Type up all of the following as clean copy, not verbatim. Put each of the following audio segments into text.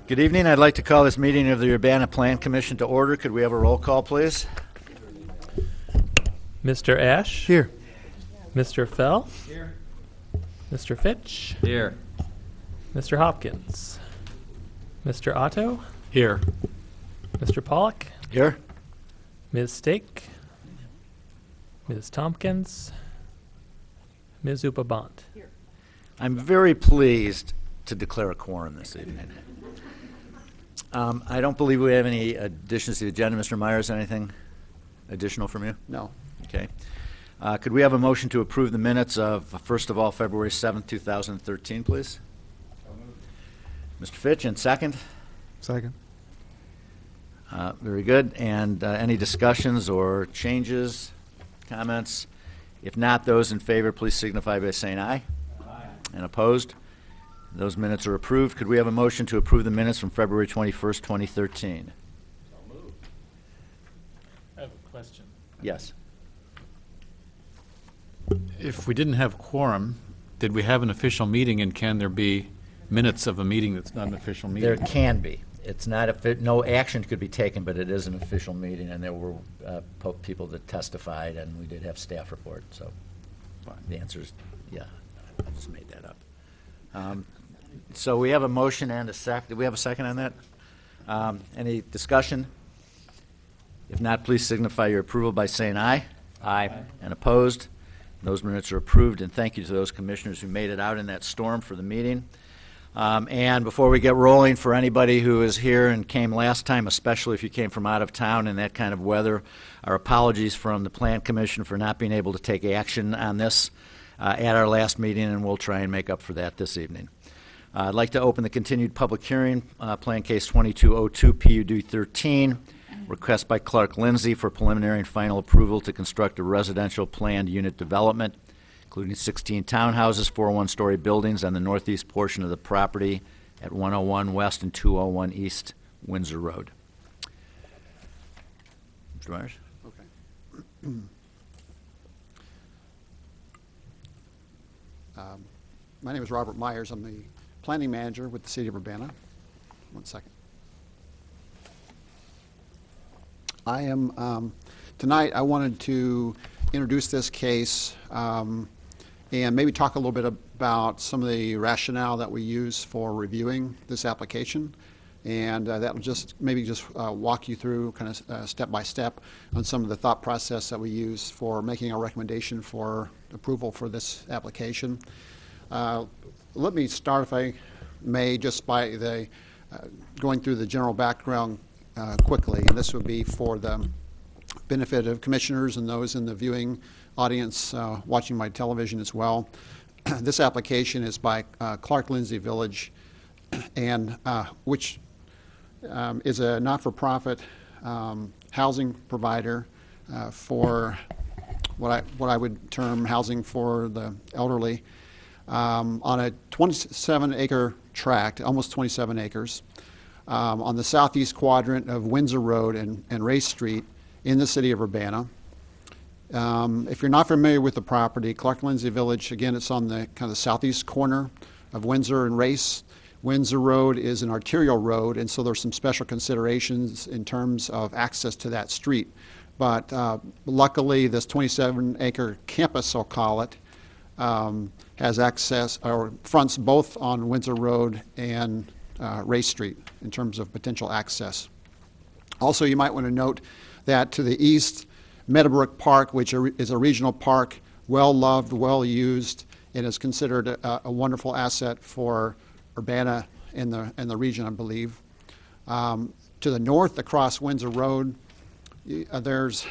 Good evening. I'd like to call this meeting of the Urbana Plan Commission to order. Could we have a roll call, please? Mr. Ash? Here. Mr. Fell? Here. Mr. Fitch? Here. Mr. Hopkins? Mr. Otto? Here. Mr. Pollock? Here. Ms. Stake? Ms. Tompkins? Ms. Upabont? I'm very pleased to declare a quorum this evening. I don't believe we have any additions to the agenda. Mr. Myers, anything additional from you? No. Okay. Could we have a motion to approve the minutes of, first of all, February 7th, 2013, please? Mr. Fitch, and second? Second. Very good. And any discussions or changes, comments? If not, those in favor, please signify by saying aye. Aye. And opposed? Those minutes are approved. Could we have a motion to approve the minutes from February 21st, 2013? So moved. I have a question. Yes. If we didn't have quorum, did we have an official meeting, and can there be minutes of a meeting that's not an official meeting? There can be. It's not no action could be taken, but it is an official meeting, and there were people that testified, and we did have staff report. So Fine. the answer is yeah. I just made that up. So we have a motion and a second. Do we have a second on that? Any discussion? If not, please signify your approval by saying aye. Aye. And opposed? Those minutes are approved, and thank you to those commissioners who made it out in that storm for the meeting. And before we get rolling, for anybody who is here and came last time, especially if you came from out of town in that kind of weather, our apologies from the Plan Commission for not being able to take action on this at our last meeting, and we'll try and make up for that this evening. I'd like to open the continued public hearing, Plan Case 2202, PUD 13, request by Clark Lindsay for preliminary and final approval to construct a residential planned unit development, including 16 townhouses, 4 one-story buildings on the northeast portion of the property at 101 West and 201 East Windsor Road. Mr. Myers? Okay. My name is Robert Myers. I'm the planning manager with the City of Urbana. One second. I am, tonight I wanted to introduce this case and maybe talk a little bit about some of the rationale that we use for reviewing this application. And that will just walk you through kind of step by step on some of the thought process that we use for making our recommendation for approval for this application. Let me start, if I may, just by the going through the general background quickly. And this would be for the benefit of commissioners and those in the viewing audience watching my television as well. This application is by Clark Lindsay Village, and which is a not-for-profit housing provider for what I would term housing for the elderly on a 27-acre tract, almost 27 acres, on the southeast quadrant of Windsor Road and Race Street in the city of Urbana. If you're not familiar with the property, Clark Lindsay Village, again, it's on the kind of the southeast corner of Windsor and Race. Windsor Road is an arterial road, and so there's some special considerations in terms of access to that street. But luckily, this 27-acre campus, I'll call it, has access or fronts both on Windsor Road and Race Street in terms of potential access. Also, you might want to note that to the east, Meadowbrook Park, which is a regional park, well-loved, well-used, and is considered a wonderful asset for Urbana and the region, I believe. To the north, across Windsor Road, there's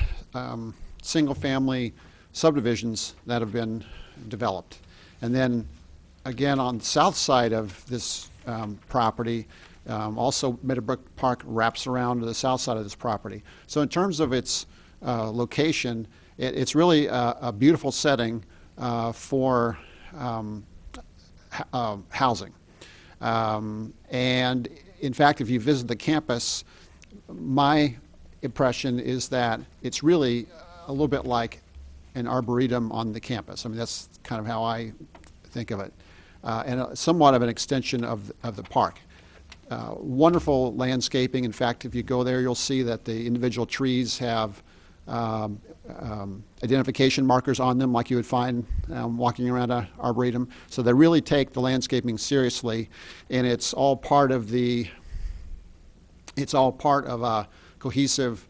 single-family subdivisions that have been developed. And then, again, on the south side of this property, also Meadowbrook Park wraps around to the south side of this property. So in terms of its location, it's really a beautiful setting for housing. And in fact, if you visit the campus, my impression is that it's really a little bit like an arboretum on the campus. I mean, that's kind of how I think of it. And somewhat of an extension of the park. wonderful landscaping. In fact, if you go there, you'll see that the individual trees have identification markers on them like you would find walking around an arboretum. So they really take the landscaping seriously, and it's all part of a cohesive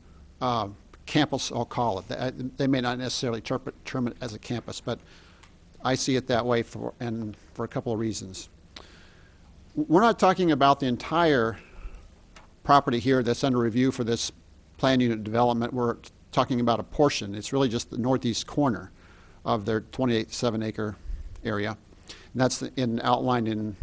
campus, I'll call it. They may not necessarily term it as a campus, but I see it that way for a couple of reasons. We're not talking about the entire property here that's under review for this plan unit development. We're talking about a portion. It's really just the northeast corner of their 28.7-acre area. And that's outlined in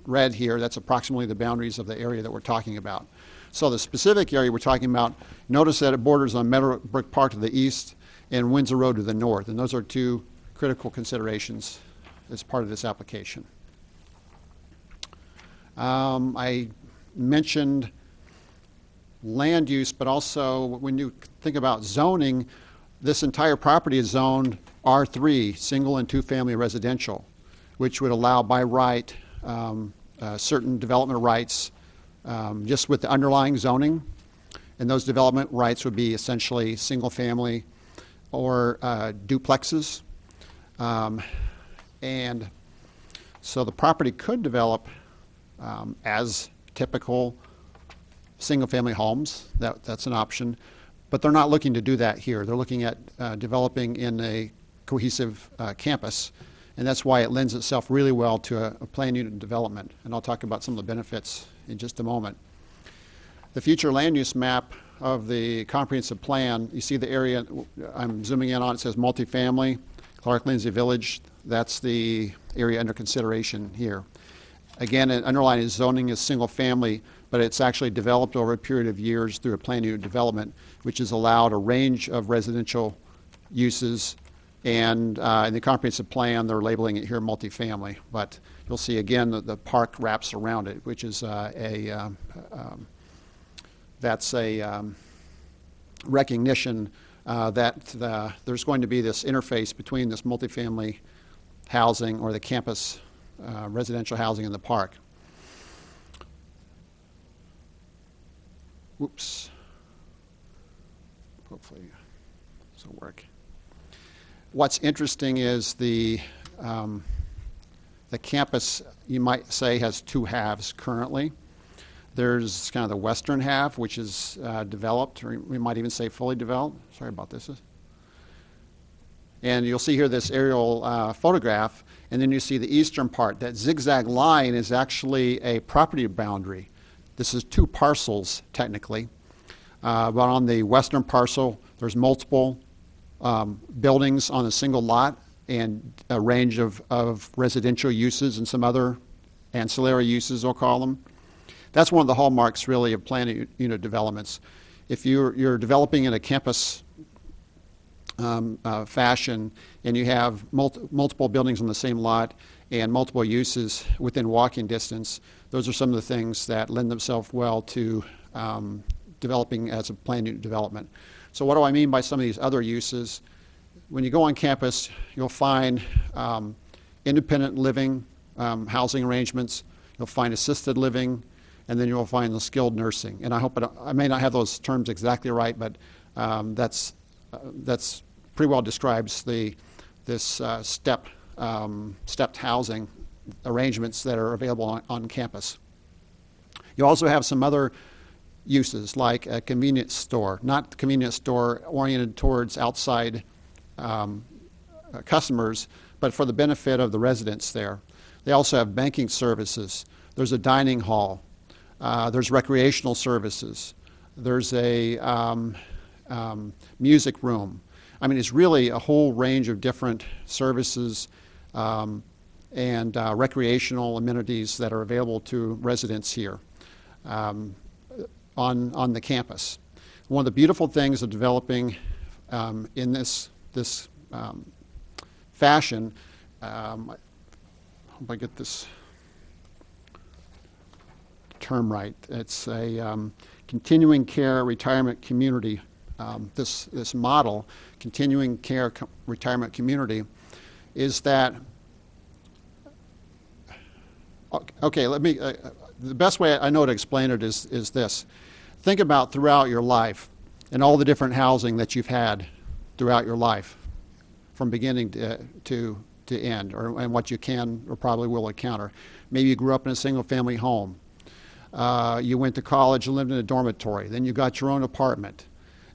red here. That's approximately the boundaries of the area that we're talking about. So the specific area we're talking about, notice that it borders on Meadowbrook Park to the east and Windsor Road to the north. And those are two critical considerations as part of this application. I mentioned land use, but also when you think about zoning, this entire property is zoned R3, single and two-family residential, which would allow by right certain development rights just with the underlying zoning. And those development rights would be essentially single-family or duplexes. And so the property could develop as typical single-family homes. That's an option. But they're not looking to do that here. They're looking at developing in a cohesive campus, and that's why it lends itself really well to a plan unit development. And I'll talk about some of the benefits in just a moment. The future land use map of the comprehensive plan, you see the area I'm zooming in on, it says multifamily, Clark Lindsay Village. That's the area under consideration here. Again, underlying is zoning is single family, but it's actually developed over a period of years through a plan unit development, which has allowed a range of residential uses. And in the comprehensive plan, they're labeling it here multifamily. But you'll see again that the park wraps around it, which is that's a recognition that there's going to be this interface between this multifamily housing or the campus residential housing in the park. Whoops. Hopefully this will work. What's interesting is the campus, you might say, has two halves currently. There's kind of the western half, which is developed, or we might even say fully developed. Sorry about this. And you'll see here this aerial photograph, and then you see the eastern part. That zigzag line is actually a property boundary. This is two parcels, technically. But on the western parcel, there's multiple buildings on a single lot and a range of residential uses and some other ancillary uses, we'll call them. That's one of the hallmarks, really, of plan unit developments. If you're developing in a campus fashion and you have multiple buildings on the same lot and multiple uses within walking distance, those are some of the things that lend themselves well to developing as a plan unit development. So what do I mean by some of these other uses? When you go on campus, you'll find independent living housing arrangements, you'll find assisted living, and then you'll find the skilled nursing. And I may not have those terms exactly right, but that's pretty well describes this stepped housing arrangements that are available on campus. You also have some other uses like a convenience store, not the convenience store oriented towards outside customers, but for the benefit of the residents there. They also have banking services. There's a dining hall. There's recreational services. There's a music room. I mean, it's really a whole range of different services and recreational amenities that are available to residents here on the campus. One of the beautiful things of developing in this fashion, I hope I get this term right. It's a continuing care retirement community. This model, continuing care retirement community, is that okay? Let me the best way I know to explain it is this. Think about throughout your life and all the different housing that you've had throughout your life, from beginning to end, and what you can or probably will encounter. Maybe you grew up in a single-family home. You went to college and lived in a dormitory. Then you got your own apartment.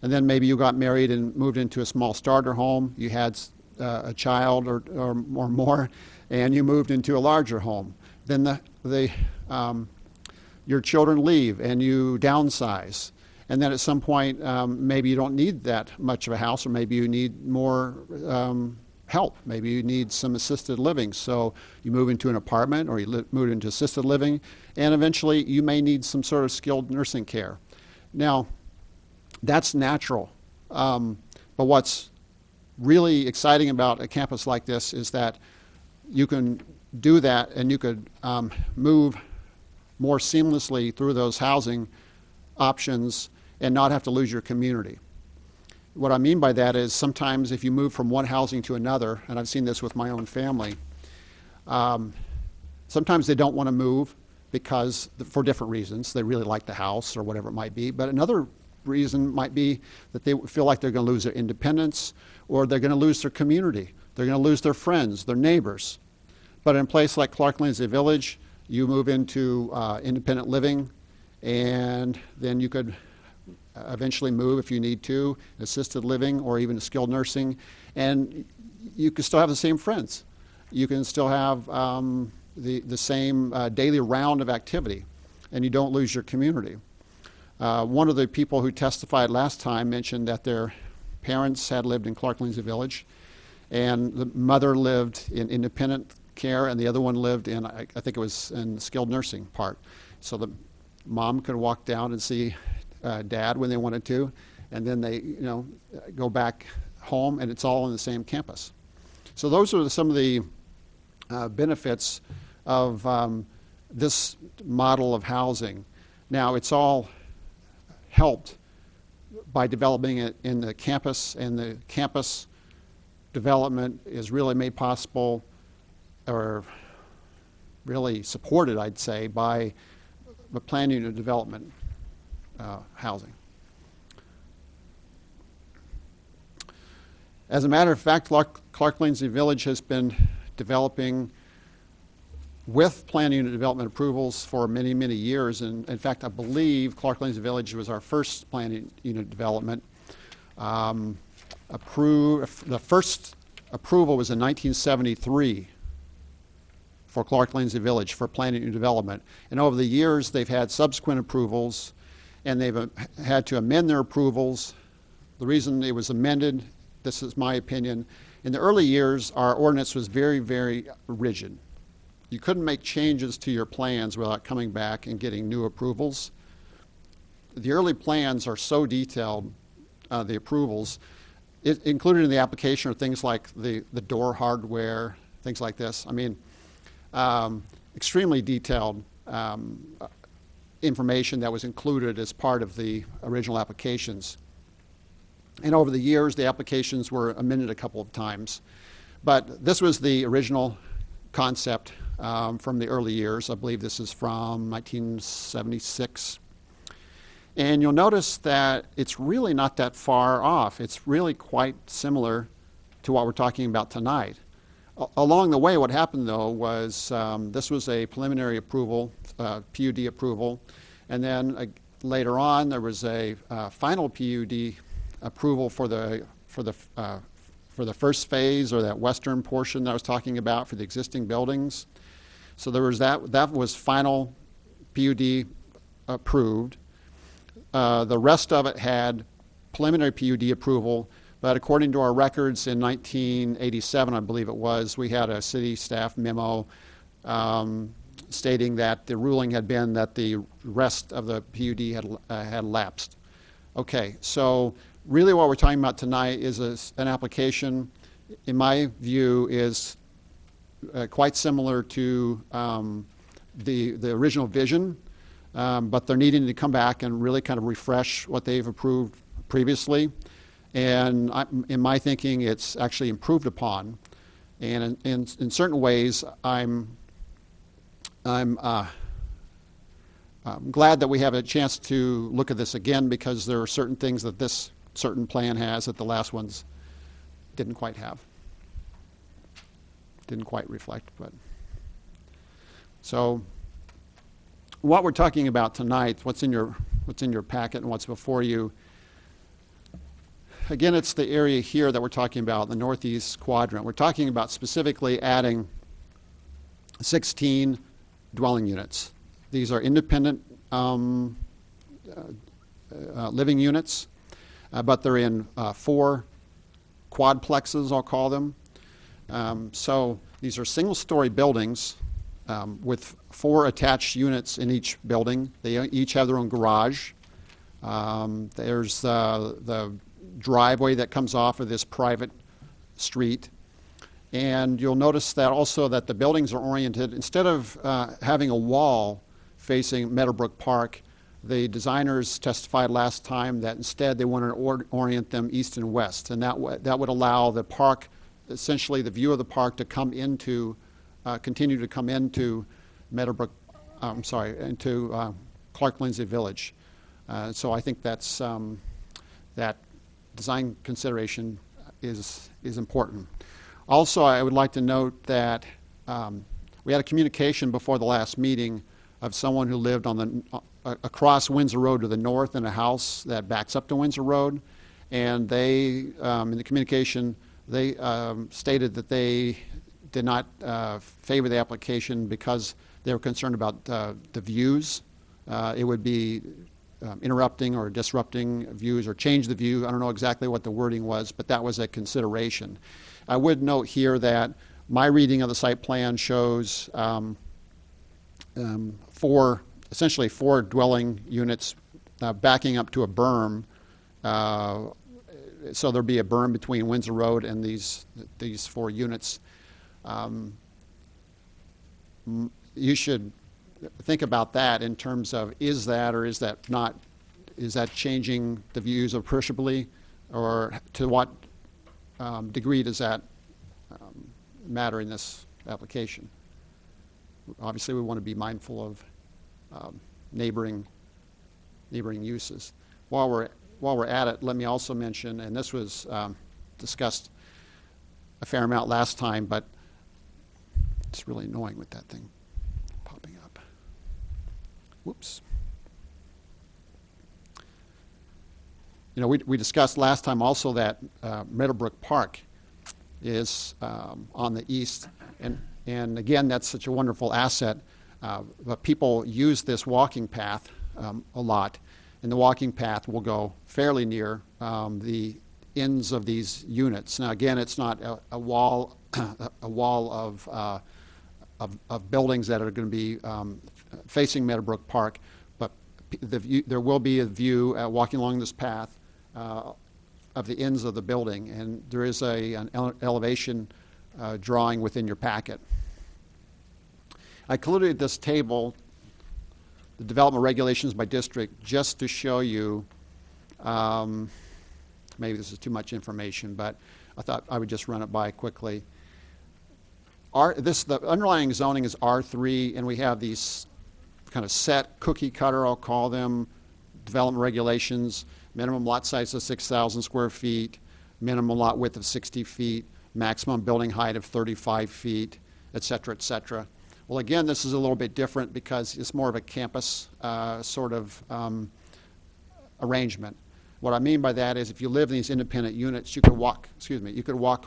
And then maybe you got married and moved into a small starter home. You had a child or more, and you moved into a larger home. Then your children leave and you downsize. And then at some point, maybe you don't need that much of a house, or maybe you need more help. Maybe you need some assisted living. So you move into an apartment, or you move into assisted living, and eventually you may need some sort of skilled nursing care. Now, that's natural. But what's really exciting about a campus like this is that you can do that, and you could move more seamlessly through those housing options and not have to lose your community. What I mean by that is sometimes if you move from one housing to another, and I've seen this with my own family, sometimes they don't want to move because for different reasons. They really like the house or whatever it might be. But another reason might be that they feel like they're going to lose their independence, or they're going to lose their community. They're going to lose their friends, their neighbors. But in a place like Clark-Lindsay Village, you move into independent living, and then you could eventually move, if you need to, assisted living or even skilled nursing, and you can still have the same friends. You can still have the same daily round of activity, and you don't lose your community. One of the people who testified last time mentioned that their parents had lived in Clark-Lindsay Village, and the mother lived in independent care, and the other one lived in, I think it was in the skilled nursing part. So the mom could walk down and see dad when they wanted to, and then they, go back home, and it's all on the same campus. So those are some of the benefits of this model of housing. Now, it's all helped by developing it in the campus, and the campus development is really made possible, or really supported, I'd say, by the plan unit development housing. As a matter of fact, Clark-Lindsay Village has been developing with plan unit development approvals for many, many years. And in fact, I believe Clark-Lindsay Village was our first plan unit development. The first approval was in 1973 for Clark-Lindsay Village for plan unit development. And over the years, they've had subsequent approvals, and they've had to amend their approvals. The reason it was amended, this is my opinion, in the early years, our ordinance was very, very rigid. You couldn't make changes to your plans without coming back and getting new approvals. The early plans are so detailed, the approvals. Included in the application are things like the door hardware, things like this. I mean, extremely detailed information that was included as part of the original applications. And over the years, the applications were amended a couple of times. But this was the original concept from the early years. I believe this is from 1976. And you'll notice that it's really not that far off. It's really quite similar to what we're talking about tonight. Along the way, what happened, though, was this was a preliminary approval, PUD approval, and then later on there was a final PUD approval for the first phase, or that western portion that I was talking about for the existing buildings. So there was that was final PUD approved. The rest of it had preliminary PUD approval, but according to our records in 1987, I believe it was, we had a city staff memo stating that the ruling had been that the rest of the PUD had lapsed. Okay, so really what we're talking about tonight is an application, in my view, is quite similar to the original vision, but they're needing to come back and really kind of refresh what they've approved previously. And in my thinking, it's actually improved upon. And in certain ways, I'm I'm glad that we have a chance to look at this again, because there are certain things that this certain plan has that the last ones didn't quite have. Didn't quite reflect, but. So what we're talking about tonight, what's in your packet and what's before you, again, it's the area here that we're talking about, the northeast quadrant. We're talking about specifically adding 16 dwelling units. These are independent living units, but they're in 4 quadplexes, I'll call them. So these are single-story buildings with 4 attached units in each building. They each have their own garage. There's the driveway that comes off of this private street. And you'll notice that also that the buildings are oriented, instead of having a wall facing Meadowbrook Park, the designers testified last time that instead they wanted to orient them east and west, and that would allow the park, essentially the view of the park, to come into, continue to come into Meadowbrook, into Clark Lindsay Village. So I think that's that design consideration is important. Also, I would like to note that we had a communication before the last meeting of someone who lived on the across Windsor Road to the north in a house that backs up to Windsor Road, and they, in the communication, they stated that they did not favor the application because they were concerned about the views. It would be interrupting or disrupting views or change the view. I don't know exactly what the wording was, but that was a consideration. I would note here that my reading of the site plan shows essentially four dwelling units backing up to a berm. So there'll be a berm between Windsor Road and these 4 units. You should think about that in terms of, is that or is that not, is that changing the views appreciably, or to what degree does that matter in this application? Obviously, we want to be mindful of neighboring uses. While we're at it, let me also mention, and this was discussed a fair amount last time, but it's really annoying with that thing popping up. Whoops. You know, we discussed last time also that Meadowbrook Park is on the east, and again, that's such a wonderful asset. But people use this walking path a lot, and the walking path will go fairly near the ends of these units. Now, again, it's not a wall, a wall of buildings that are going to be facing Meadowbrook Park, but there will be a view walking along this path of the ends of the building, and there is an elevation drawing within your packet. I included this table, the development regulations by district, just to show you, maybe this is too much information, but I thought I would just run it by quickly. The underlying zoning is R3, and we have these kind of set cookie cutter, I'll call them, development regulations. Minimum lot size of 6,000 square feet, minimum lot width of 60 feet, maximum building height of 35 feet, et cetera, et cetera. Well, again, this is a little bit different because it's more of a campus sort of arrangement. What I mean by that is if you live in these independent units, you could walk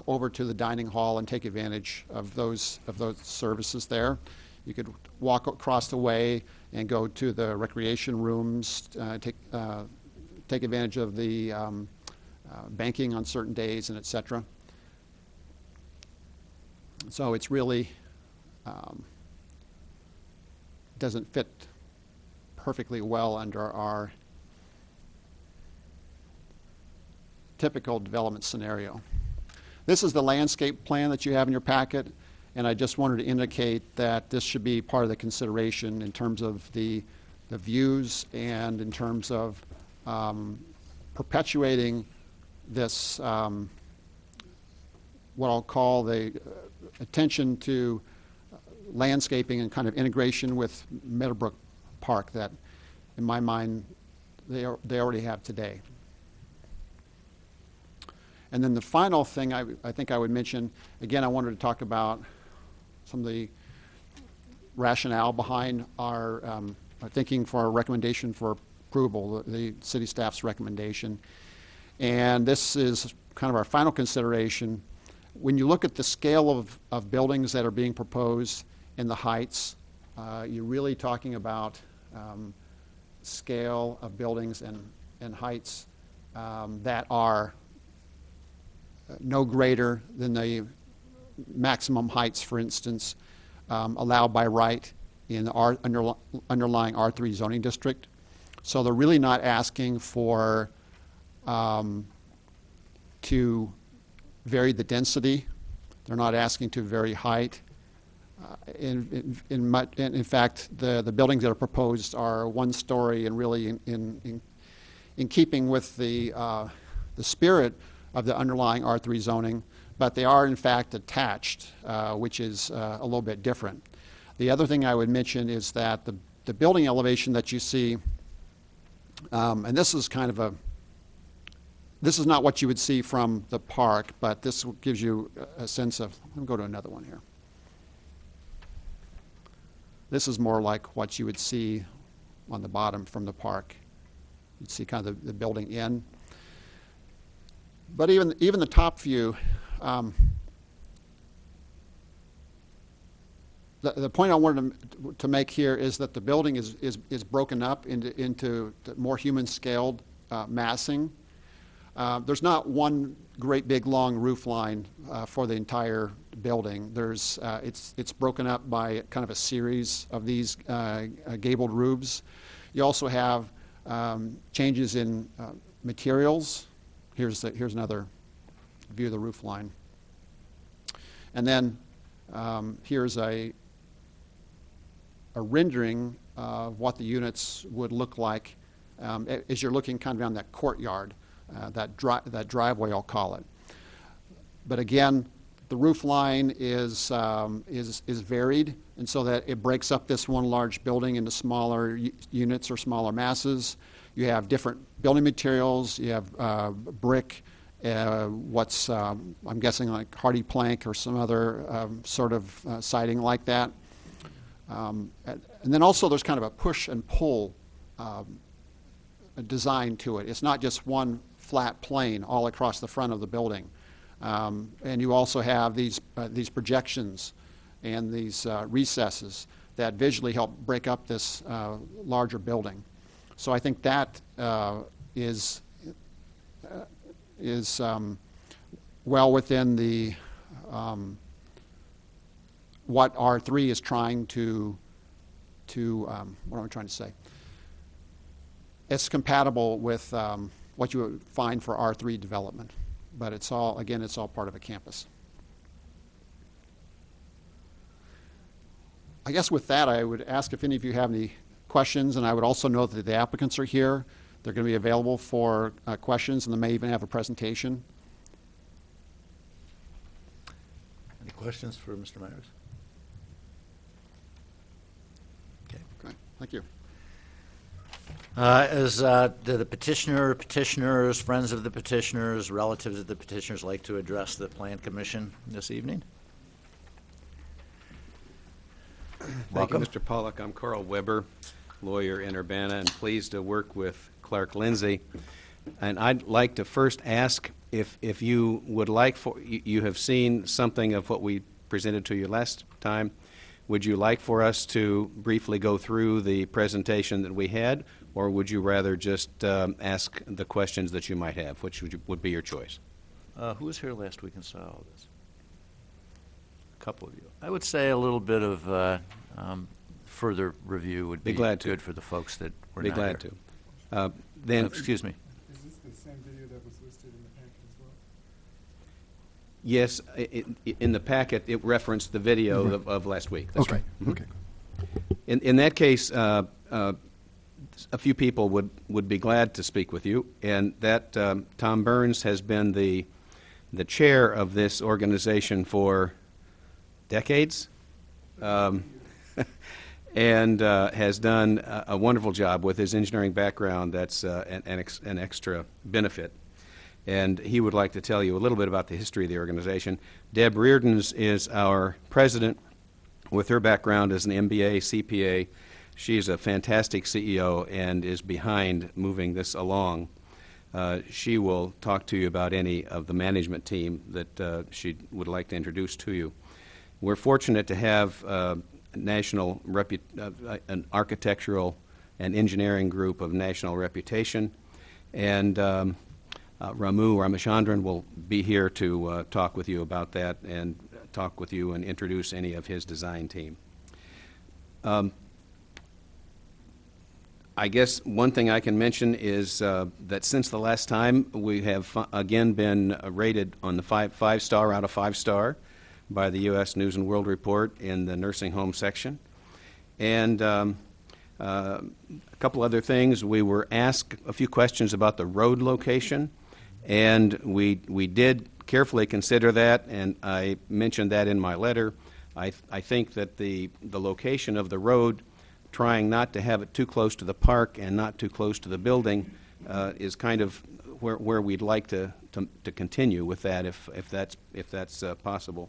over to the dining hall and take advantage of those services there. You could walk across the way and go to the recreation rooms, take advantage of the banking on certain days, and et cetera. So it's really doesn't fit perfectly well under our typical development scenario. This is the landscape plan that you have in your packet, and I just wanted to indicate that this should be part of the consideration in terms of the views and in terms of perpetuating this, what I'll call the attention to landscaping and kind of integration with Meadowbrook Park that in my mind, they already have today. And then the final thing I think I would mention, again, I wanted to talk about some of the rationale behind our thinking for our recommendation for approval, the city staff's recommendation. And this is kind of our final consideration. When you look at the scale of buildings that are being proposed and the heights, you're really talking about scale of buildings and heights that are no greater than the maximum heights, for instance, allowed by right in the underlying R3 zoning district. So they're really not asking for to vary the density. They're not asking to vary height. In fact, the buildings that are proposed are one story and really in keeping with the spirit of the underlying R3 zoning, but they are in fact attached, which is a little bit different. The other thing I would mention is that the building elevation that you see, and this is kind of this is not what you would see from the park, but this gives you a sense of, let me go to another one here. This is more like what you would see on the bottom from the park. You'd see kind of the building in. But even the top view, the point I wanted to make here is that the building is broken up into more human-scaled massing. There's not one great big long roof line for the entire building. It's broken up by kind of a series of these gabled roofs. You also have changes in materials. Here's another view of the roof line. And then here's a rendering of what the units would look like as you're looking kind of down that courtyard, that driveway, I'll call it. But again, the roof line is varied, and so that it breaks up this one large building into smaller units or smaller masses. You have different building materials. You have brick, what's I'm guessing like hardy plank or some other sort of siding like that. And then also there's kind of a push and pull design to it. It's not just one flat plane all across the front of the building. And you also have these projections and these recesses that visually help break up this larger building. So I think that is well within the what R3 is trying to what am I trying to say? It's compatible with what you would find for R3 development, but it's all part of a campus. I guess with that, I would ask if any of you have any questions, and I would also note that the applicants are here. They're going to be available for questions, and they may even have a presentation. Any questions for Mr. Myers? Okay, thank you. Do the petitioners, friends of the petitioners, relatives of the petitioners like to address the Plan Commission this evening? Thank you, Welcome. Mr. Pollock. I'm Carl Weber, lawyer in Urbana, and pleased to work with Clark Lindsay. And I'd like to first ask if you would like you have seen something of what we presented to you last time. Would you like for us to briefly go through the presentation that we had, or would you rather just ask the questions that you might have? Which would be your choice? Who was here last week and saw all this? A couple of you. I would say a little bit of further review would be glad to. good for the folks that were Be not glad here. to. Then, Excuse me. Is this the same video that was listed in the packet as well? yes, in the packet, it referenced the video of last week. That's Okay, right. Mhm. okay. In that case, a few people would be glad to speak with you, and that Tom Burns has been the chair of this organization for decades, and has done a wonderful job with his engineering background. That's an extra benefit. And he would like to tell you a little bit about the history of the organization. Deb Reardons is our president. With her background as an MBA, CPA, she's a fantastic CEO and is behind moving this along. She will talk to you about any of the management team that she would like to introduce to you. We're fortunate to have an architectural and engineering group of national reputation, and Ramachandran will be here to talk with you about that and talk with you and introduce any of his design team. I guess one thing I can mention is that since the last time, we have again been rated on the five-star out of 5-star by the U.S. News and World Report in the nursing home section. And a couple other things. We were asked a few questions about the road location, and we did carefully consider that, and I mentioned that in my letter. I think that the location of the road, trying not to have it too close to the park and not too close to the building, is kind of where we'd like to continue with that, if that's possible.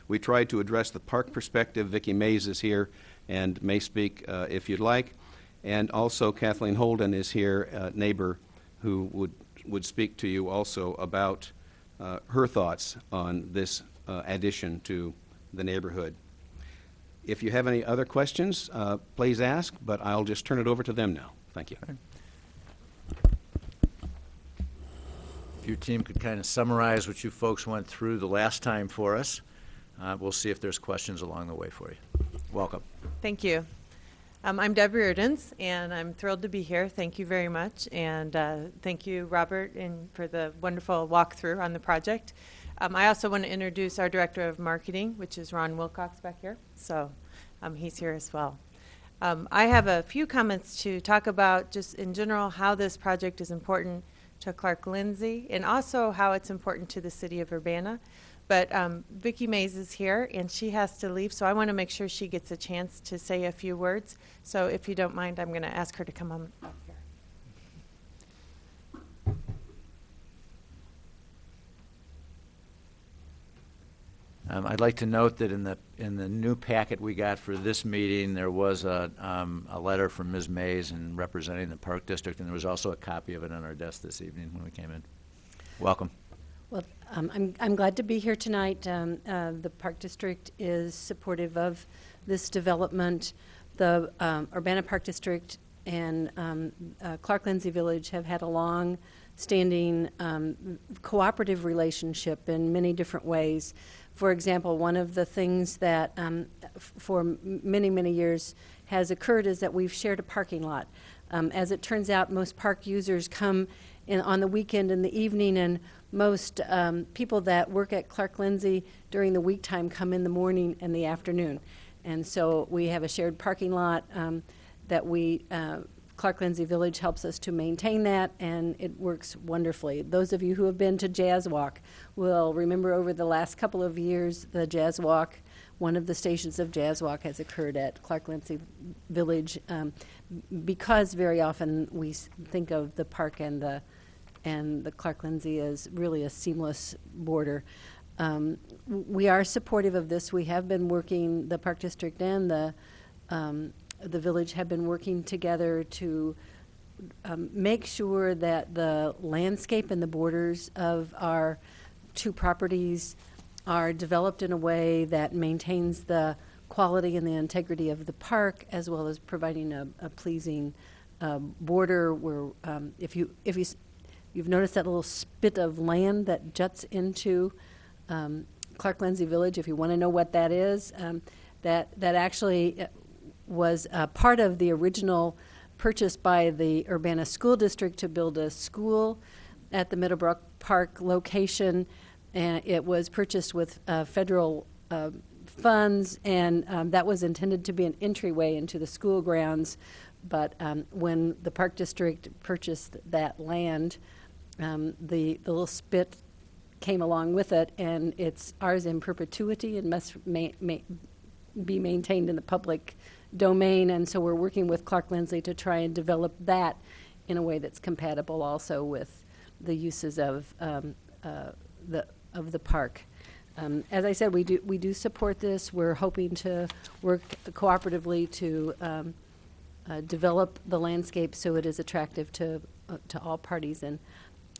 We tried to address the park perspective. Vicki Mays is here and may speak if you'd like, and also Kathleen Holden is here, a neighbor who would speak to you also about her thoughts on this addition to the neighborhood. If you have any other questions, please ask, but I'll just turn it over to them now. Thank you. If your team could kind of summarize what you folks went through the last time for us, we'll see if there's questions along the way for you. Welcome. Thank you. I'm Deb Reardons, and I'm thrilled to be here. Thank you very much, and thank you, Robert, for the wonderful walkthrough on the project. I also want to introduce our Director of Marketing, which is Ron Wilcox back here, so he's here as well. I have a few comments to talk about just in general how this project is important to Clark Lindsey and also how it's important to the city of Urbana. But Vicki Mays is here, and she has to leave, so I want to make sure she gets a chance to say a few words. So if you don't mind, I'm going to ask her to come on up here. I'd like to note that in the new packet we got for this meeting, there was a letter from Ms. Mays in representing the Park District, and there was also a copy of it on our desk this evening when we came in. Welcome. Well, I'm glad to be here tonight. The Park District is supportive of this development. The Urbana Park District and Clark Lindsey Village have had a long-standing cooperative relationship in many different ways. For example, one of the things that for many, many years has occurred is that we've shared a parking lot. As it turns out, most park users come in on the weekend in the evening, and most people that work at Clark Lindsey during the week time come in the morning and the afternoon. And so we have a shared parking lot that Clark Lindsey Village helps us to maintain that, and it works wonderfully. Those of you who have been to Jazz Walk will remember over the last couple of years the Jazz Walk, one of the stations of Jazz Walk has occurred at Clark Lindsey Village because very often we think of the park and the Clark Lindsey as really a seamless border. We are supportive of this. We have been working, the Park District and the village have been working together to make sure that the landscape and the borders of our two properties are developed in a way that maintains the quality and the integrity of the park, as well as providing a pleasing border where you've noticed that little spit of land that juts into Clark Lindsey Village. If you want to know what that is, that actually was part of the original purchase by the Urbana School District to build a school at the Middlebrook Park location. And it was purchased with federal funds, and that was intended to be an entryway into the school grounds. But when the Park District purchased that land, the little spit came along with it, and it's ours in perpetuity and must be maintained in the public domain, and so we're working with Clark Lindsay to try and develop that in a way that's compatible also with the uses of the park. As I said, we do support this. We're hoping to work cooperatively to develop the landscape so it is attractive to all parties. And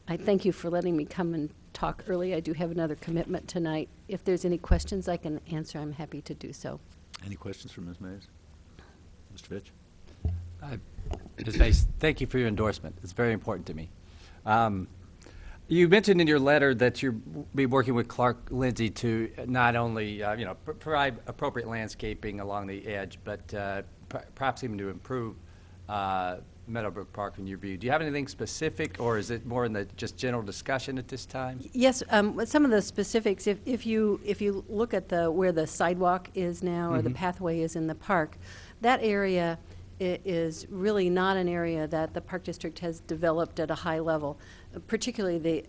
I thank you for letting me come and talk early. I do have another commitment tonight. If there's any questions I can answer, I'm happy to do so. Any questions for Ms. Mays? Mr. Fitch? Ms. Mays, thank you for your endorsement. It's very important to me. You mentioned in your letter that you'll be working with Clark Lindsay to not only provide appropriate landscaping along the edge, but perhaps even to improve Meadowbrook Park in your view. Do you have anything specific, or is it more in the just general discussion at this time? Yes, some of the specifics. If you look at where the sidewalk is now, or the pathway is in the park, that area is really not an area that the Park District has developed at a high level, particularly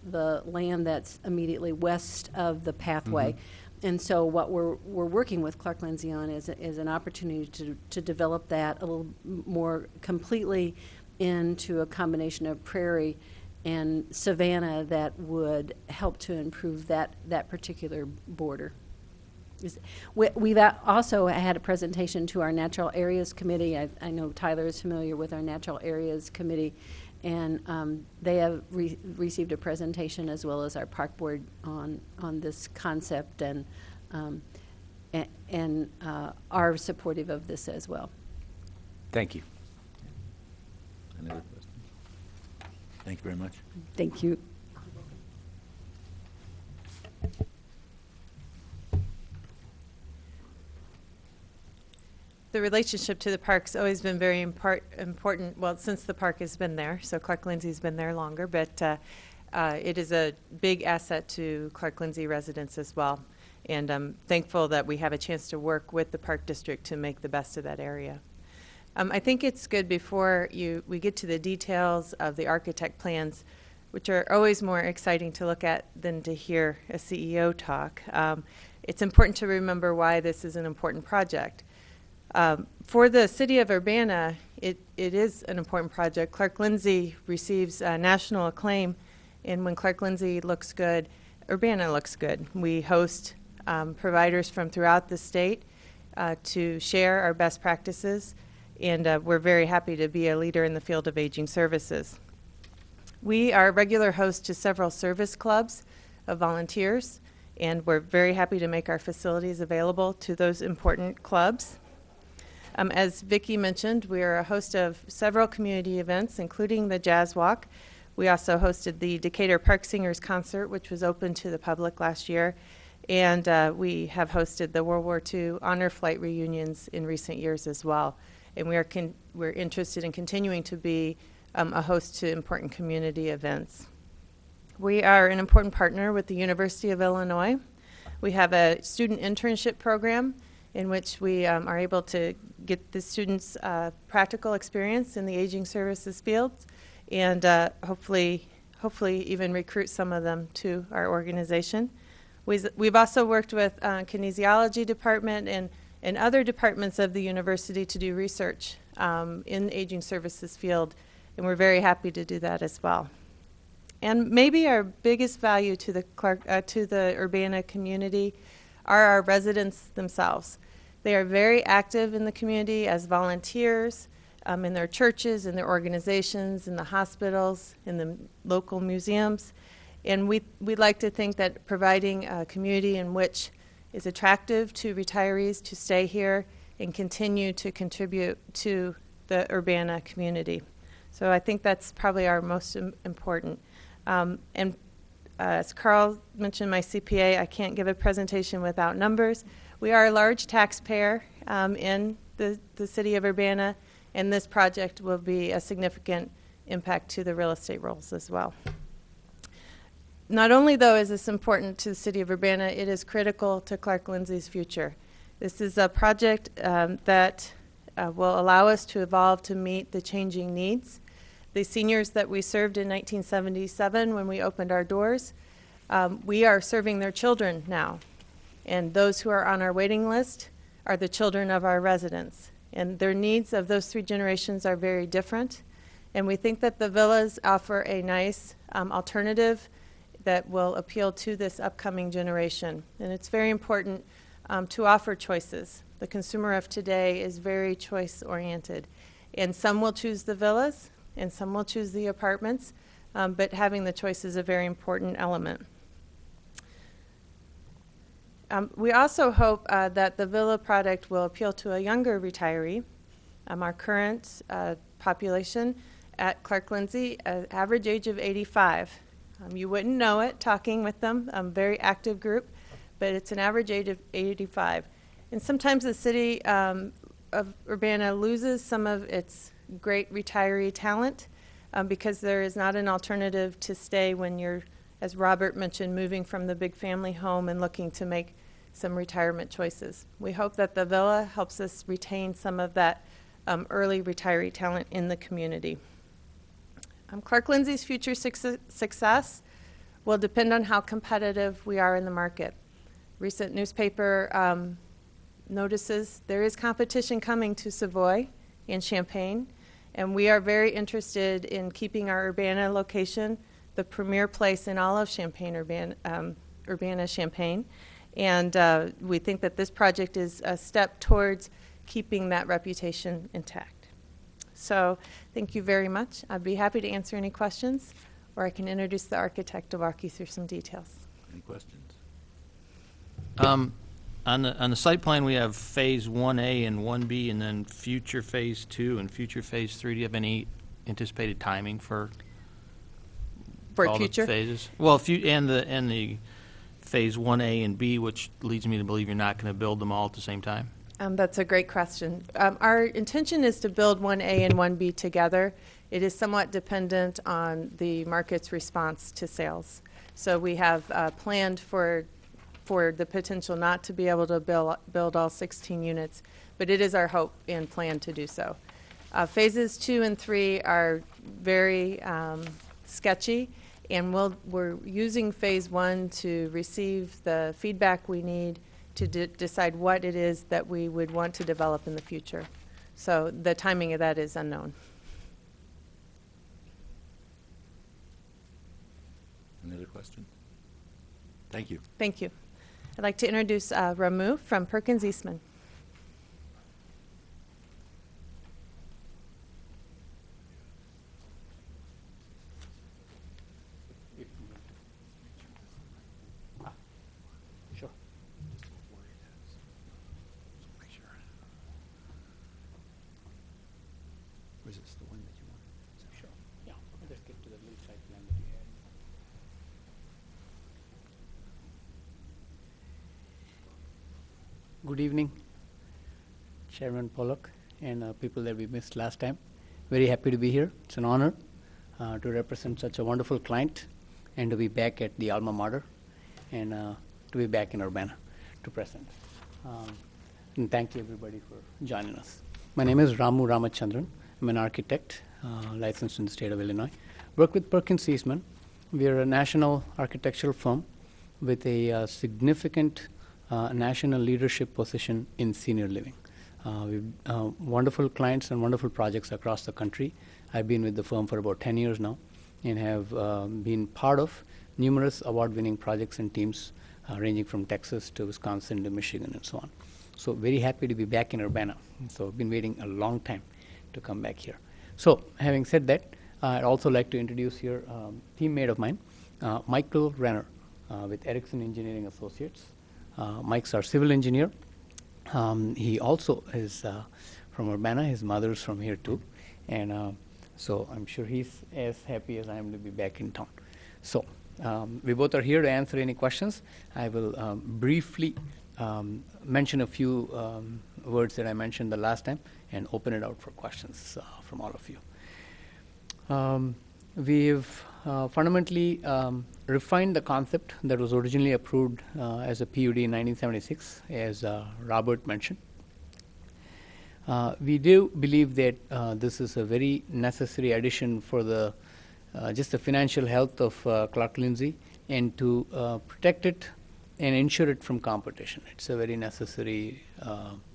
the land that's immediately west of the pathway. And so what we're working with Clark Lindsay on is an opportunity to develop that a little more completely into a combination of prairie and savanna that would help to improve that particular border. We've also had a presentation to our Natural Areas Committee. I know Tyler is familiar with our Natural Areas Committee, and they have received a presentation as well as our Park Board on this concept, and are supportive of this as well. Thank you. Any other questions? Thank you very much. Thank you. The relationship to the park's always been very important, well, since the park has been there, so Clark Lindsay's been there longer, but it is a big asset to Clark Lindsay residents as well. And I'm thankful that we have a chance to work with the Park District to make the best of that area. I think it's good before we get to the details of the architect plans, which are always more exciting to look at than to hear a CEO talk. It's important to remember why this is an important project. For the city of Urbana, it is an important project. Clark Lindsay receives national acclaim, and when Clark Lindsay looks good, Urbana looks good. We host providers from throughout the state to share our best practices, and we're very happy to be a leader in the field of aging services. We are a regular host to several service clubs of volunteers, and we're very happy to make our facilities available to those important clubs. As Vicki mentioned, we are a host of several community events, including the Jazz Walk. We also hosted the Decatur Park Singers Concert, which was open to the public last year. And we have hosted the World War II Honor Flight reunions in recent years as well. And we're interested in continuing to be a host to important community events. We are an important partner with the University of Illinois. We have a student internship program in which we are able to get the students practical experience in the aging services field, and hopefully even recruit some of them to our organization. We've also worked with kinesiology department and other departments of the university to do research in the aging services field, and we're very happy to do that as well. And maybe our biggest value to the Urbana community are our residents themselves. They are very active in the community as volunteers, in their churches, in their organizations, in the hospitals, in the local museums. And we'd like to think that providing a community in which is attractive to retirees to stay here and continue to contribute to the Urbana community. So I think that's probably our most important. And as Carl mentioned, my CPA, I can't give a presentation without numbers. We are a large taxpayer in the city of Urbana, and this project will be a significant impact to the real estate rolls as well. Not only, though, is this important to the city of Urbana, it is critical to Clark Lindsay's future. This is a project that will allow us to evolve to meet the changing needs. The seniors that we served in 1977 when we opened our doors, we are serving their children now. And those who are on our waiting list are the children of our residents. And their needs of those three generations are very different. And we think that the villas offer a nice alternative that will appeal to this upcoming generation. And it's very important to offer choices. The consumer of today is very choice-oriented. And some will choose the villas, and some will choose the apartments, but having the choice is a very important element. We also hope that the villa product will appeal to a younger retiree. Our current population at Clark Lindsey, average age of 85. You wouldn't know it talking with them, very active group, but it's an average age of 85. And sometimes the city of Urbana loses some of its great retiree talent because there is not an alternative to stay when you're, as Robert mentioned, moving from the big family home and looking to make some retirement choices. We hope that the villa helps us retain some of that early retiree talent in the community. Clark Lindsey's future success will depend on how competitive we are in the market. Recent newspaper notices there is competition coming to Savoy and Champaign, and we are very interested in keeping our Urbana location the premier place in all of Urbana-Champaign. And we think that this project is a step towards keeping that reputation intact. So thank you very much. I'd be happy to answer any questions, or I can introduce the architect to walk you through some details. Any questions? On the site plan, we have Phase 1A and 1B, and then future Phase 2 and future Phase 3. Do you have any anticipated timing for all future? the phases? Well, and the Phase 1A and B, which leads me to believe you're not going to build them all at the same time. That's a great question. Our intention is to build 1A and 1B together. It is somewhat dependent on the market's response to sales. So we have planned for the potential not to be able to build all 16 units, but it is our hope and plan to do so. Phases 2 and 3 are very sketchy, and we're using Phase 1 to receive the feedback we need to decide what it is that we would want to develop in the future. So the timing of that is unknown. Any other questions? Thank you. Thank you. I'd like to introduce Ramu from Perkins Eastman. Sure. Was this the one that you wanted? Sure. Yeah. Let's get to the little site plan that you had. Good evening, Chairman Pollock and people that we missed last time. Very happy to be here. It's an honor to represent such a wonderful client and to be back at the alma mater and to be back in Urbana to present. And thank you everybody for joining us. My name is Ramu Ramachandran. I'm an architect licensed in the state of Illinois. Work with Perkins Eastman. We are a national architectural firm with a significant national leadership position in senior living. We've wonderful clients and wonderful projects across the country. I've been with the firm for about 10 years now and have been part of numerous award-winning projects and teams ranging from Texas to Wisconsin to Michigan and so on. So very happy to be back in Urbana. So I've been waiting a long time to come back here. So having said that, I'd also like to introduce here a teammate of mine, Michael Renner with Erickson Engineering Associates. Mike's our civil engineer. He also is from Urbana. His mother's from here too. And so I'm sure he's as happy as I am to be back in town. So we both are here to answer any questions. I will briefly mention a few words that I mentioned the last time and open it out for questions from all of you. We've fundamentally refined the concept that was originally approved as a PUD in 1976, as Robert mentioned. We do believe that this is a very necessary addition for the just the financial health of Clark Lindsey and to protect it and ensure it from competition. It's a very necessary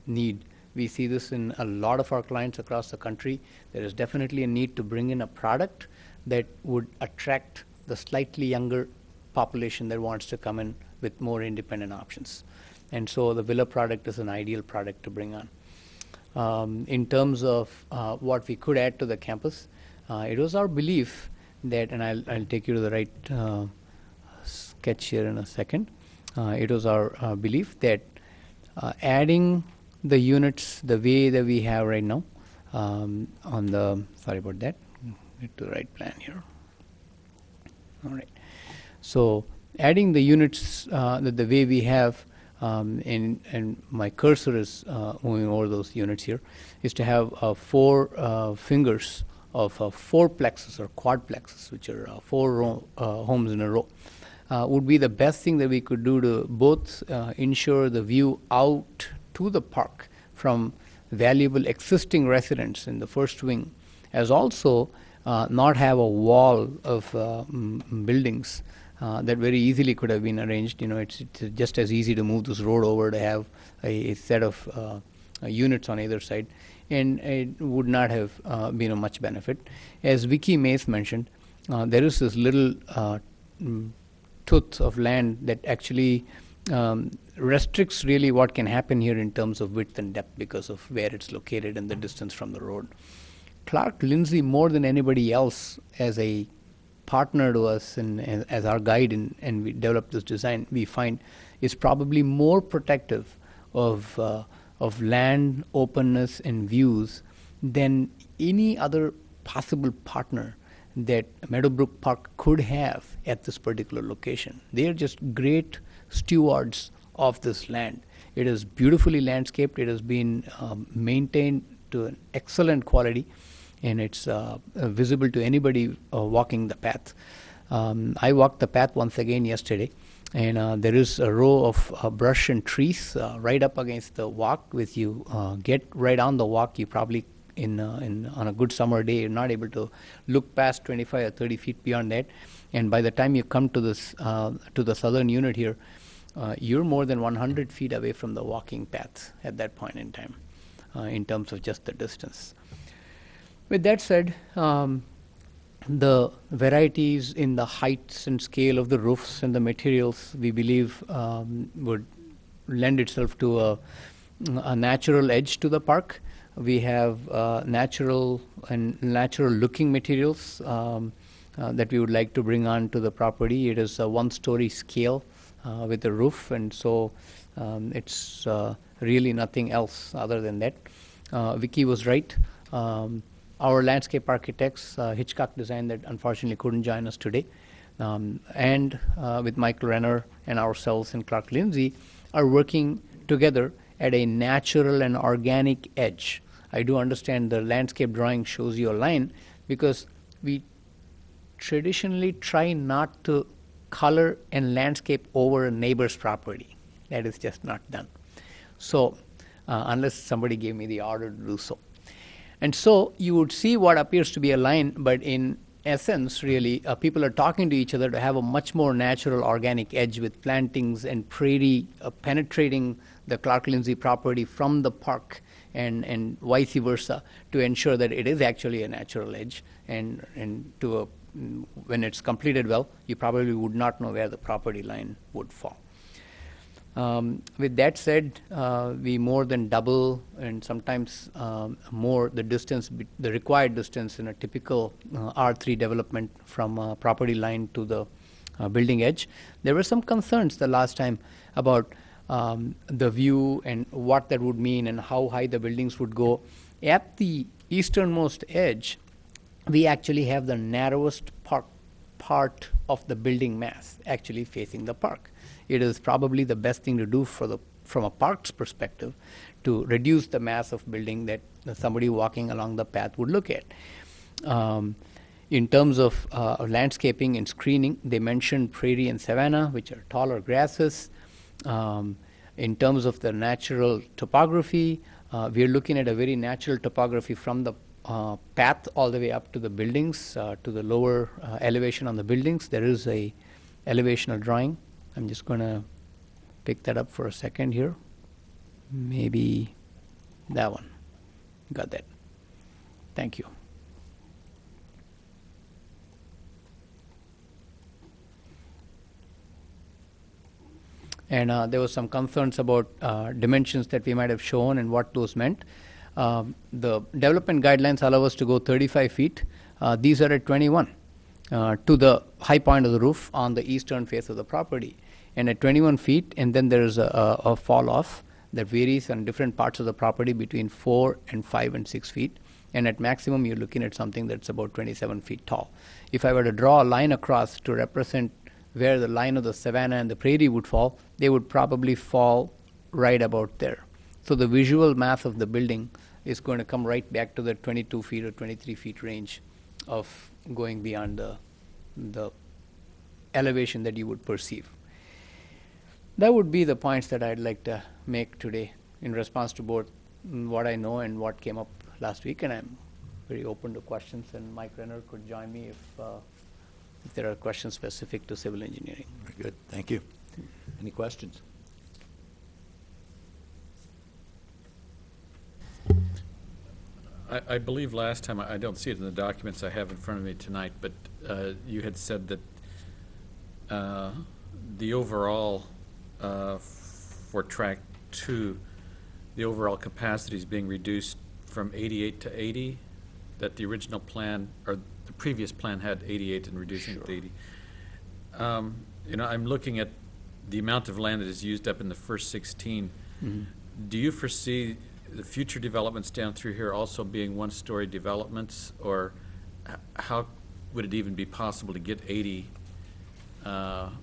need. We see this in a lot of our clients across the country. There is definitely a need to bring in a product that would attract the slightly younger population that wants to come in with more independent options. And so the villa product is an ideal product to bring on. In terms of what we could add to the campus, it was our belief that, and I'll take you to the right sketch here in a second. It was our belief that adding the units the way that we have right now on the, sorry about that, get to the right plan here. All right. So adding the units the way we have, and my cursor is moving over those units here, is to have 4 fingers of 4-plexes or quadplexes, which are 4 homes in a row, would be the best thing that we could do to both ensure the view out to the park from valuable existing residents in the first wing, as also not have a wall of buildings that very easily could have been arranged. You know, it's just as easy to move this road over to have a set of units on either side, and it would not have been of much benefit. As Vicky Mays mentioned, there is this little tooth of land that actually restricts really what can happen here in terms of width and depth because of where it's located and the distance from the road. Clark Lindsey, more than anybody else, as a partner to us and as our guide, and we developed this design, we find is probably more protective of land openness and views than any other possible partner that Meadowbrook Park could have at this particular location. They are just great stewards of this land. It is beautifully landscaped. It has been maintained to an excellent quality, and it's visible to anybody walking the path. I walked the path once again yesterday, and there is a row of brush and trees right up against the walk. With you get right on the walk, you probably on a good summer day, you're not able to look past 25 or 30 feet beyond that. And by the time you come to this to the southern unit here, you're more than 100 feet away from the walking path at that point in time, in terms of just the distance. With that said, the varieties in the heights and scale of the roofs and the materials, we believe, would lend itself to a natural edge to the park. We have natural looking materials that we would like to bring on to the property. It is a 1-story scale with a roof, and so it's really nothing else other than that. Vicky was right. Our landscape architects, Hitchcock Design, that unfortunately couldn't join us today, and with Michael Renner and ourselves and Clark Lindsey, are working together at a natural and organic edge. I do understand the landscape drawing shows you a line because we traditionally try not to color and landscape over a neighbor's property. That is just not done. So, unless somebody gave me the order to do so. And so you would see what appears to be a line, but in essence, really, people are talking to each other to have a much more natural organic edge with plantings and prairie penetrating the Clark Lindsey property from the park and vice versa, to ensure that it is actually a natural edge, and to when it's completed well, you probably would not know where the property line would fall. With that said, we more than double and sometimes more the distance, the required distance in a typical R3 development from property line to the building edge. There were some concerns the last time about the view and what that would mean and how high the buildings would go. At the easternmost edge, we actually have the narrowest part of the building mass actually facing the park. It is probably the best thing to do from a park's perspective to reduce the mass of building that somebody walking along the path would look at. In terms of landscaping and screening, they mentioned prairie and savanna, which are taller grasses. In terms of the natural topography, we are looking at a very natural topography from the path all the way up to the buildings, to the lower elevation on the buildings. There is a elevational drawing. I'm just going to pick that up for a second here. Maybe That one. Got that. Thank you. And there was some concerns about dimensions that we might have shown and what those meant. The development guidelines allow us to go 35 feet. These are at 21 to the high point of the roof on the eastern face of the property. And at 21 feet, and then there's a fall off that varies on different parts of the property between 4 and 5 and 6 feet. And at maximum, you're looking at something that's about 27 feet tall. If I were to draw a line across to represent where the line of the savanna and the prairie would fall, they would probably fall right about there. So the visual mass of the building is going to come right back to the 22 feet or 23 feet range of going beyond the elevation that you would perceive. That would be the points that I'd like to make today in response to both what I know and what came up last week, and I'm very open to questions, and Mike Renner could join me if there are questions specific to civil engineering. Very good, thank you. Any questions? I believe last time, I don't see it in the documents I have in front of me tonight, but you had said that the overall, for track 2, the overall capacity is being reduced from 88 to 80, that the original plan, or the previous plan had 88 and reducing it to 80. You know, I'm looking at the amount of land that is used up in the first 16. Mm-hmm. Do you foresee the future developments down through here also being one-story developments, or how would it even be possible to get 80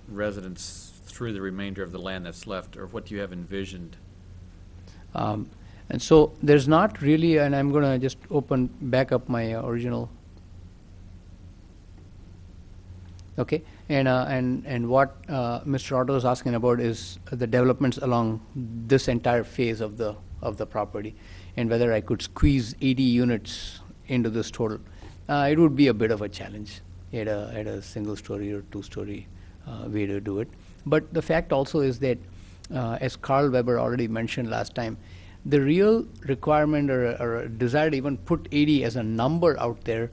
residents through the remainder of the land that's left, or what do you have envisioned? And so there's not really, and I'm going to just open back up my original. Okay, and what Mr. Otto is asking about is the developments along this entire phase of the property, and whether I could squeeze 80 units into this total. It would be a bit of a challenge at a single-story or two-story way to do it. But the fact also is that, as Carl Weber already mentioned last time, the real requirement or a desire to even put 80 as a number out there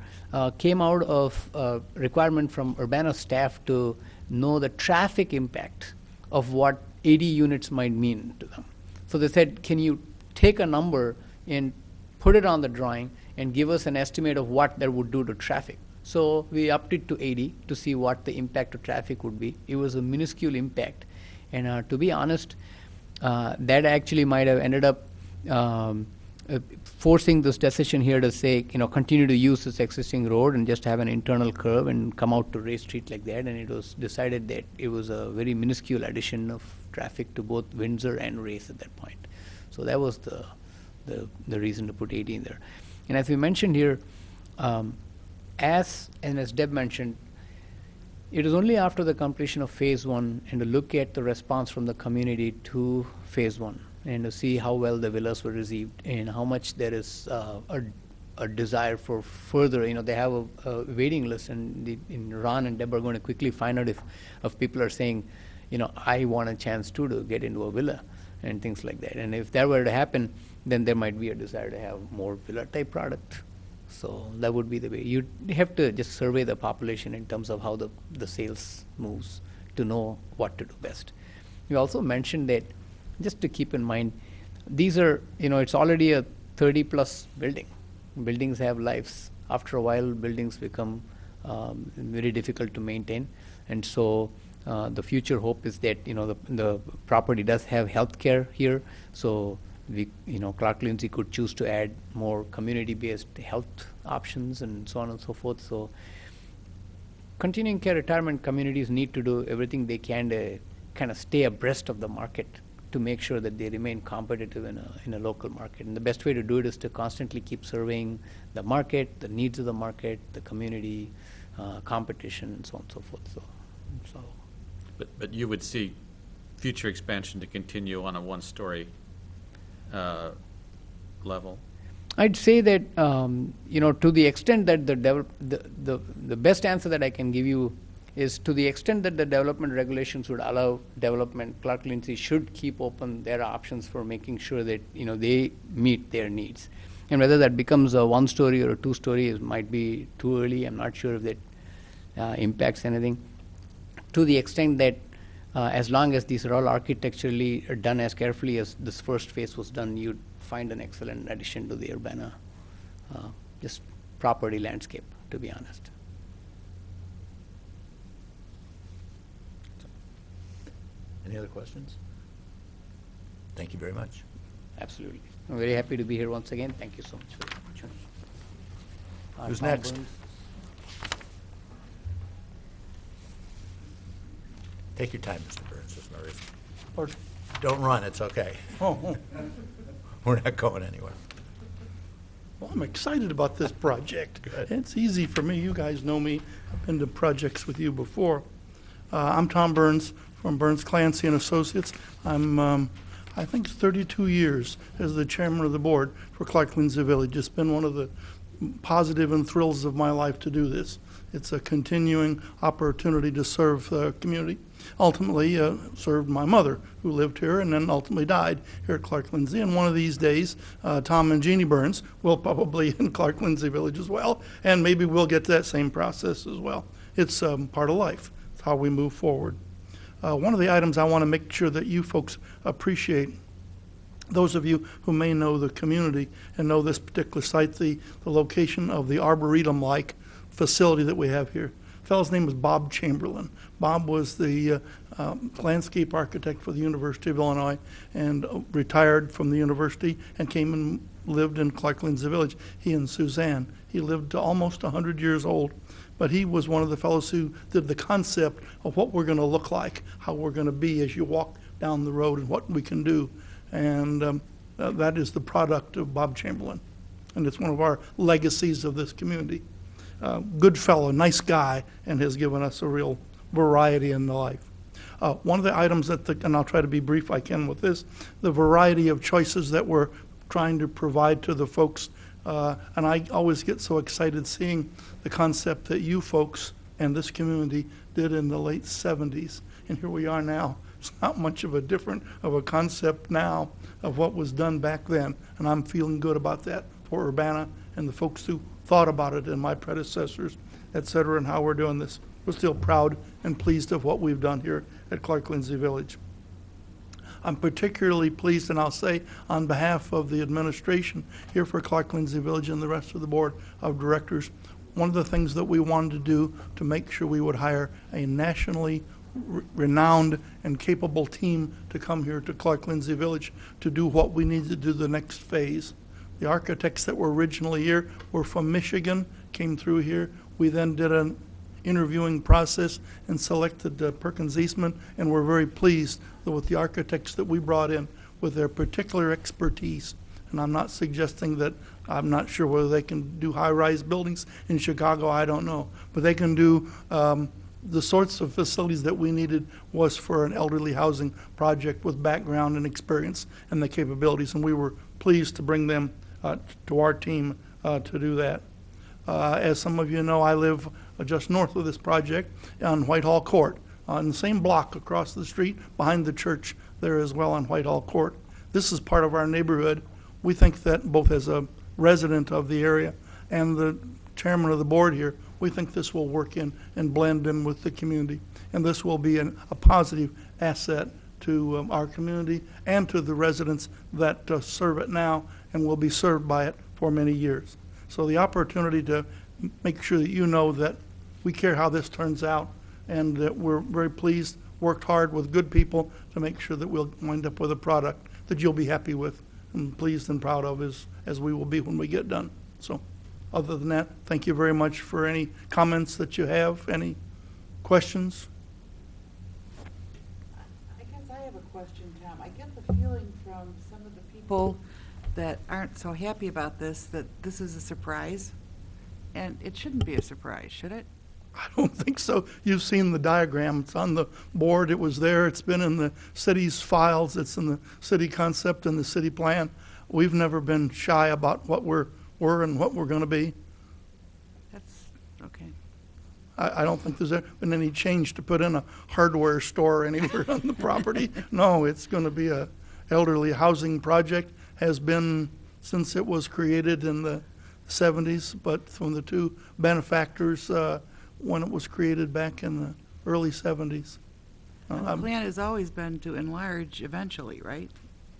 came out of a requirement from Urbana staff to know the traffic impact of what 80 units might mean to them. So they said, can you take a number and put it on the drawing and give us an estimate of what that would do to traffic? So we upped it to 80 to see what the impact to traffic would be. It was a minuscule impact. And to be honest, that actually might have ended up forcing this decision here to say, you know, continue to use this existing road and just have an internal curve and come out to Ray Street like that. And it was decided that it was a very minuscule addition of traffic to both Windsor and Race at that point. So that was the reason to put 80 in there. And as we mentioned here, as Deb mentioned, it is only after the completion of phase 1 and to look at the response from the community to phase 1 and to see how well the villas were received and how much there is a desire for further. You know, they have a waiting list, and Ron and Deb are going to quickly find out if people are saying, you know, I want a chance too to get into a villa and things like that. And if that were to happen, then there might be a desire to have more villa-type product. So that would be the way. You have to just survey the population in terms of how the sales moves to know what to do best. You also mentioned that, just to keep in mind, these are, you know, it's already a 30-plus building. Buildings have lives. After a while, buildings become very difficult to maintain. And so the future hope is that, you know, the property does have health care here. So we, you know, Clark Lindsay could choose to add more community-based health options and so on and so forth. So continuing care retirement communities need to do everything they can to kind of stay abreast of the market to make sure that they remain competitive in a local market. And the best way to do it is to constantly keep surveying the market, the needs of the market, the community, competition, and so on and so forth. So. But you would see future expansion to continue on a one-story level? I'd say that, you know, to the extent that the best answer that I can give you is to the extent that the development regulations would allow development, Clark Lindsey should keep open their options for making sure that, you know, they meet their needs. And whether that becomes a one-story or a two-story might be too early. I'm not sure if that impacts anything. To the extent that as long as these are all architecturally done as carefully as this first phase was done, you'd find an excellent addition to the Urbana just property landscape, to be honest. Any other questions? Thank you very much. Absolutely. I'm very happy to be here once again. Thank you so much for the opportunity. Who's Tom next? Burns. Take your time, Mr. Burns, there's no reason. Or- Don't run, it's okay. Oh, We're not going anywhere. well, I'm excited about this project. Good. It's easy for me. You guys know me. I've been to projects with you before. I'm Tom Burns from Burns Clancy and Associates. I'm, I think, 32 years as the chairman of the board for Clark Lindsey Village. It's been one of the positive and thrills of my life to do this. It's a continuing opportunity to serve the community. Ultimately, served my mother, who lived here and then ultimately died here at Clark Lindsey. And one of these days, Tom and Jeannie Burns will probably in Clark Lindsey Village as well, and maybe we'll get to that same process as well. It's part of life. It's how we move forward. One of the items I want to make sure that you folks appreciate, those of you who may know the community and know this particular site, the location of the Arboretum-like facility that we have here. The fellow's name is Bob Chamberlain. Bob was the landscape architect for the University of Illinois and retired from the university and came and lived in Clark Lindsey Village, he and Suzanne. He lived to almost 100 years old, but he was one of the fellows who did the concept of what we're going to look like, how we're going to be as you walk down the road and what we can do. And that is the product of Bob Chamberlain. And it's one of our legacies of this community. Good fellow, nice guy, and has given us a real variety in the life. One of the items and I'll try to be brief I can with this, the variety of choices that we're trying to provide to the folks. And I always get so excited seeing the concept that you folks and this community did in the late 70s. And here we are now. It's not much of a different of a concept now of what was done back then. And I'm feeling good about that for Urbana and the folks who thought about it and my predecessors, et cetera, and how we're doing this. We're still proud and pleased of what we've done here at Clark Lindsey Village. I'm particularly pleased, and I'll say on behalf of the administration here for Clark Lindsey Village and the rest of the board of directors, one of the things that we wanted to do to make sure we would hire a nationally renowned and capable team to come here to Clark Lindsey Village to do what we need to do the next phase. The architects that were originally here were from Michigan, came through here. We then did an interviewing process and selected Perkins Eastman, and we're very pleased with the architects that we brought in with their particular expertise. And I'm not suggesting that, I'm not sure whether they can do high-rise buildings in Chicago, I don't know. But they can do the sorts of facilities that we needed was for an elderly housing project with background and experience and the capabilities, and we were pleased to bring them to our team to do that. As some of you know, I live just north of this project on Whitehall Court, on the same block across the street behind the church there as well on Whitehall Court. This is part of our neighborhood. We think that both as a resident of the area and the chairman of the board here, we think this will work in and blend in with the community. And this will be a positive asset to our community and to the residents that serve it now and will be served by it for many years. So the opportunity to make sure that you know that we care how this turns out and that we're very pleased, worked hard with good people to make sure that we'll wind up with a product that you'll be happy with and pleased and proud of as we will be when we get done. So other than that, thank you very much for any comments that you have, any questions? I guess I have a question, Tom. I get the feeling from some of the people that aren't so happy about this that this is a surprise, and it shouldn't be a surprise, should it? I don't think so. You've seen the diagram. It's on the board. It was there. It's been in the city's files. It's in the city concept and the city plan. We've never been shy about what we're and what we're going to be. That's okay. I don't think there's been any change to put in a hardware store anywhere on the property. No, it's going to be a elderly housing project, has been since it was created in the 70s, but from the two benefactors when it was created back in the early 70s. The plan has always been to enlarge eventually, right?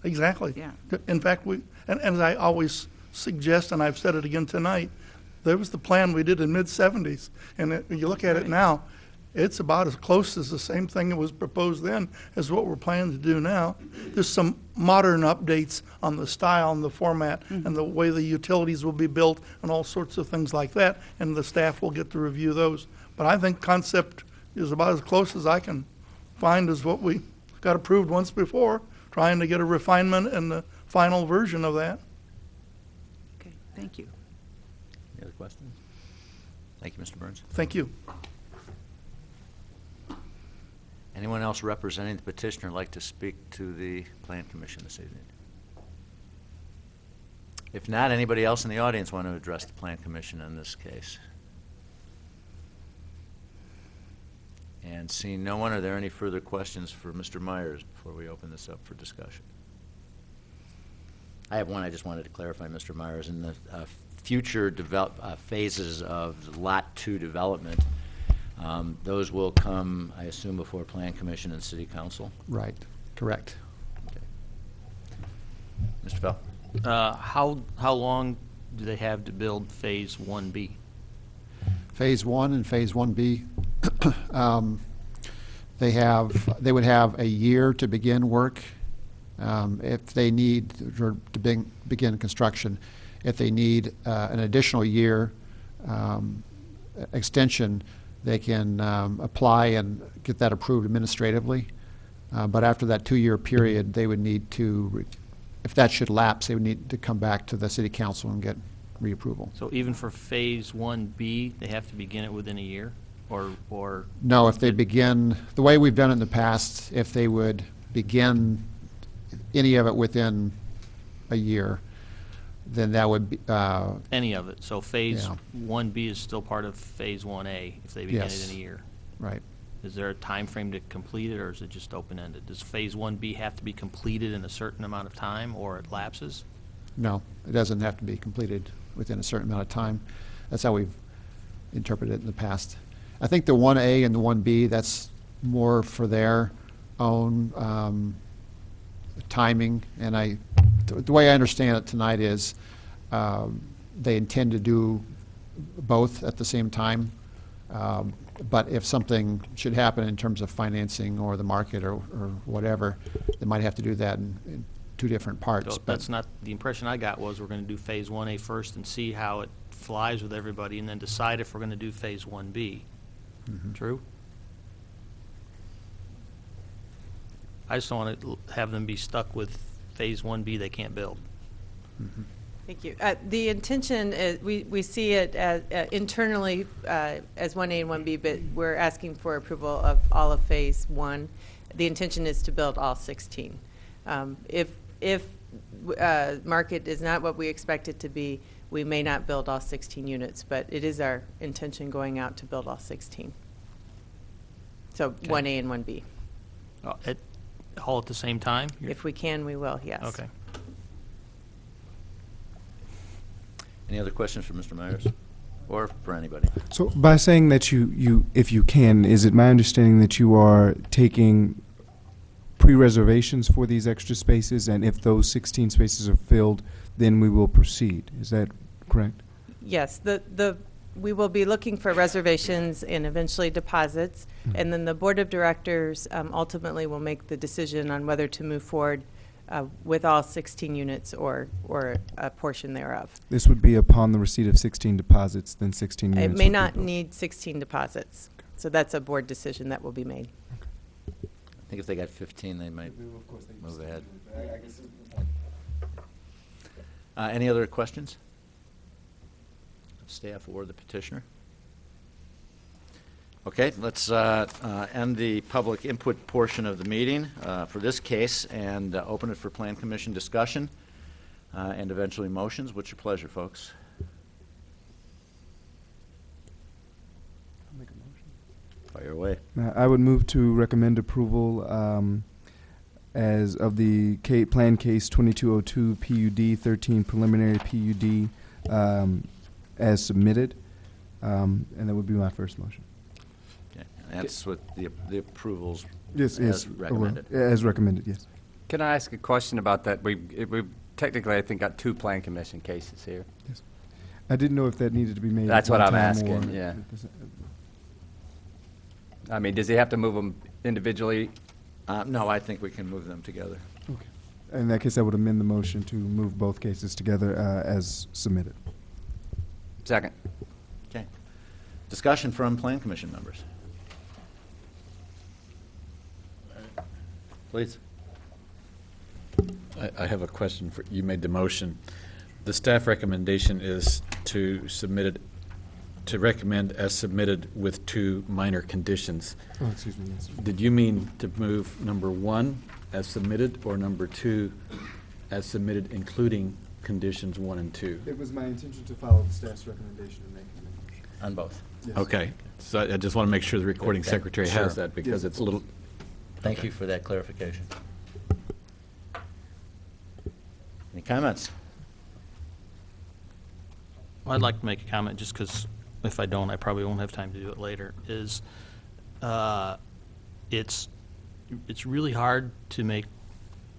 Exactly. Yeah. In fact, and as I always suggest, and I've said it again tonight, there was the plan we did in mid-'70s, and you look at it now, it's about as close as the same thing that was proposed then as what we're planning to do now. There's some modern updates on the style and the format and the way the utilities will be built and all sorts of things like that, and the staff will get to review those. But I think concept is about as close as I can find as what we got approved once before, trying to get a refinement and the final version of that. Okay, thank you. Any other questions? Thank you, Mr. Burns. Thank you. Anyone else representing the petitioner like to speak to the Plan Commission this evening? If not, anybody else in the audience want to address the Plan Commission in this case? And seeing no one, are there any further questions for Mr. Myers before we open this up for discussion? I have one I just wanted to clarify, Mr. Myers. In the future phases of Lot 2 development, those will come, I assume, before Plan Commission and City Council? Right, correct. Okay. Mr. Fell? How long do they have to build Phase 1B? Phase 1 and Phase 1B, they would have a year to begin work if they need to begin construction. If they need an additional year extension, they can apply and get that approved administratively. But after that 2-year period, they would need to, if that should lapse, they would need to come back to the City Council and get reapproval. So even for Phase 1B, they have to begin it within a year? Or No, if they begin, the way we've done it in the past, if they would begin any of it within a year, then that would be, any of it? So Phase Yeah. 1B is still part of Phase 1A if they begin it Yes. in a year? right. Is there a time frame to complete it, or is it just open-ended? Does Phase 1B have to be completed in a certain amount of time, or it lapses? No, it doesn't have to be completed within a certain amount of time. That's how we've interpreted it in the past. I think the 1A and the 1B, that's more for their own timing, and the way I understand it tonight is they intend to do both at the same time, but if something should happen in terms of financing or the market or whatever, they might have to do that in two different parts. So but that's not, the impression I got was we're going to do Phase 1A first and see how it flies with everybody, and then decide if we're going to do Phase 1B. True? I just don't want to have them be stuck with Phase 1B they can't build. Thank you. The intention is, we see it as internally as 1A and 1B, but we're asking for approval of all of Phase 1. The intention is to build all 16. If market is not what we expect it to be, we may not build all 16 units, but it is our intention going out to build all 16. So 1A and 1B. All at the same time? If we can, we will, yes. Okay. Any other questions for Mr. Myers? Or for anybody? So by saying that you if you can, is it my understanding that you are taking pre-reservations for these extra spaces, and if those 16 spaces are filled, then we will proceed? Is that correct? Yes, we will be looking for reservations and eventually deposits, and then the Board of Directors ultimately will make the decision on whether to move forward with all 16 units or a portion thereof. This would be upon the receipt of 16 deposits, then 16 units. It would may be not built. need 16 deposits, so that's a board decision that will be made. I think if they got 15, they might move ahead. Any other questions? Staff or the petitioner? Okay, let's end the public input portion of the meeting for this case and open it for Plan Commission discussion and eventually motions. What's your pleasure, folks? I'll make a motion. away. I would move to recommend approval as of the Plan Case 2202 PUD 13 preliminary PUD as submitted, and that would be my first motion. Okay. And that's with the approvals Yes, as recommended. As recommended, yes. Can I ask a question about that? We've technically, I think, got 2 Plan Commission cases here. Yes. I didn't know if that needed to be made. That's at what one I'm time asking, or- yeah. I mean, does he have to move them individually? No, I think we can move them together. Okay. In that case, I would amend the motion to move both cases together as submitted. Second. Okay. Discussion from Plan Commission members. Please. I have a question for, you made the motion. The staff recommendation is to submit it, to recommend as submitted with 2 minor conditions. Oh, excuse me, yes. Did you mean to move number 1 as submitted or number 2 as submitted, including conditions 1 and 2? It was my intention to follow the staff's recommendation and make the motion. On both. Yes. Okay, so I just want to make sure the recording Okay, secretary sure. has that, because Yes. it's a little, Thank you for that clarification. Any comments? I'd like to make a comment, just because if I don't, I probably won't have time to do it later, is it's really hard to make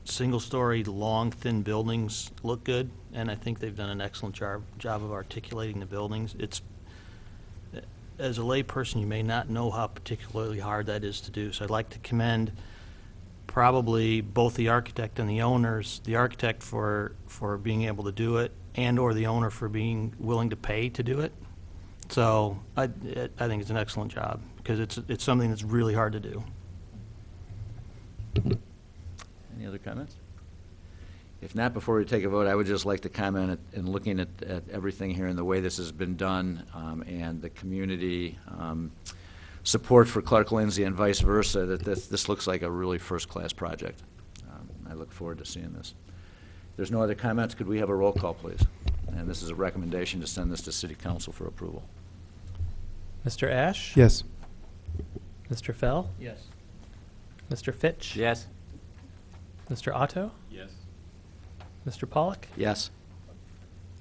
single-story, long, thin buildings look good, and I think they've done an excellent job of articulating the buildings. As a layperson, you may not know how particularly hard that is to do, so I'd like to commend probably both the architect and the owners, the architect for being able to do it, and/or the owner for being willing to pay to do it. So I think it's an excellent job, because it's something that's really hard to do. Any other comments? If not, before we take a vote, I would just like to comment in looking at everything here and the way this has been done, and the community support for Clark Lindsay and vice versa, that this looks like a really first-class project. I look forward to seeing this. If there's no other comments, could we have a roll call, please? And this is a recommendation to send this to City Council for approval. Mr. Ash? Yes. Mr. Fell? Yes. Mr. Fitch? Yes. Mr. Otto? yes. Mr. Pollock? Yes.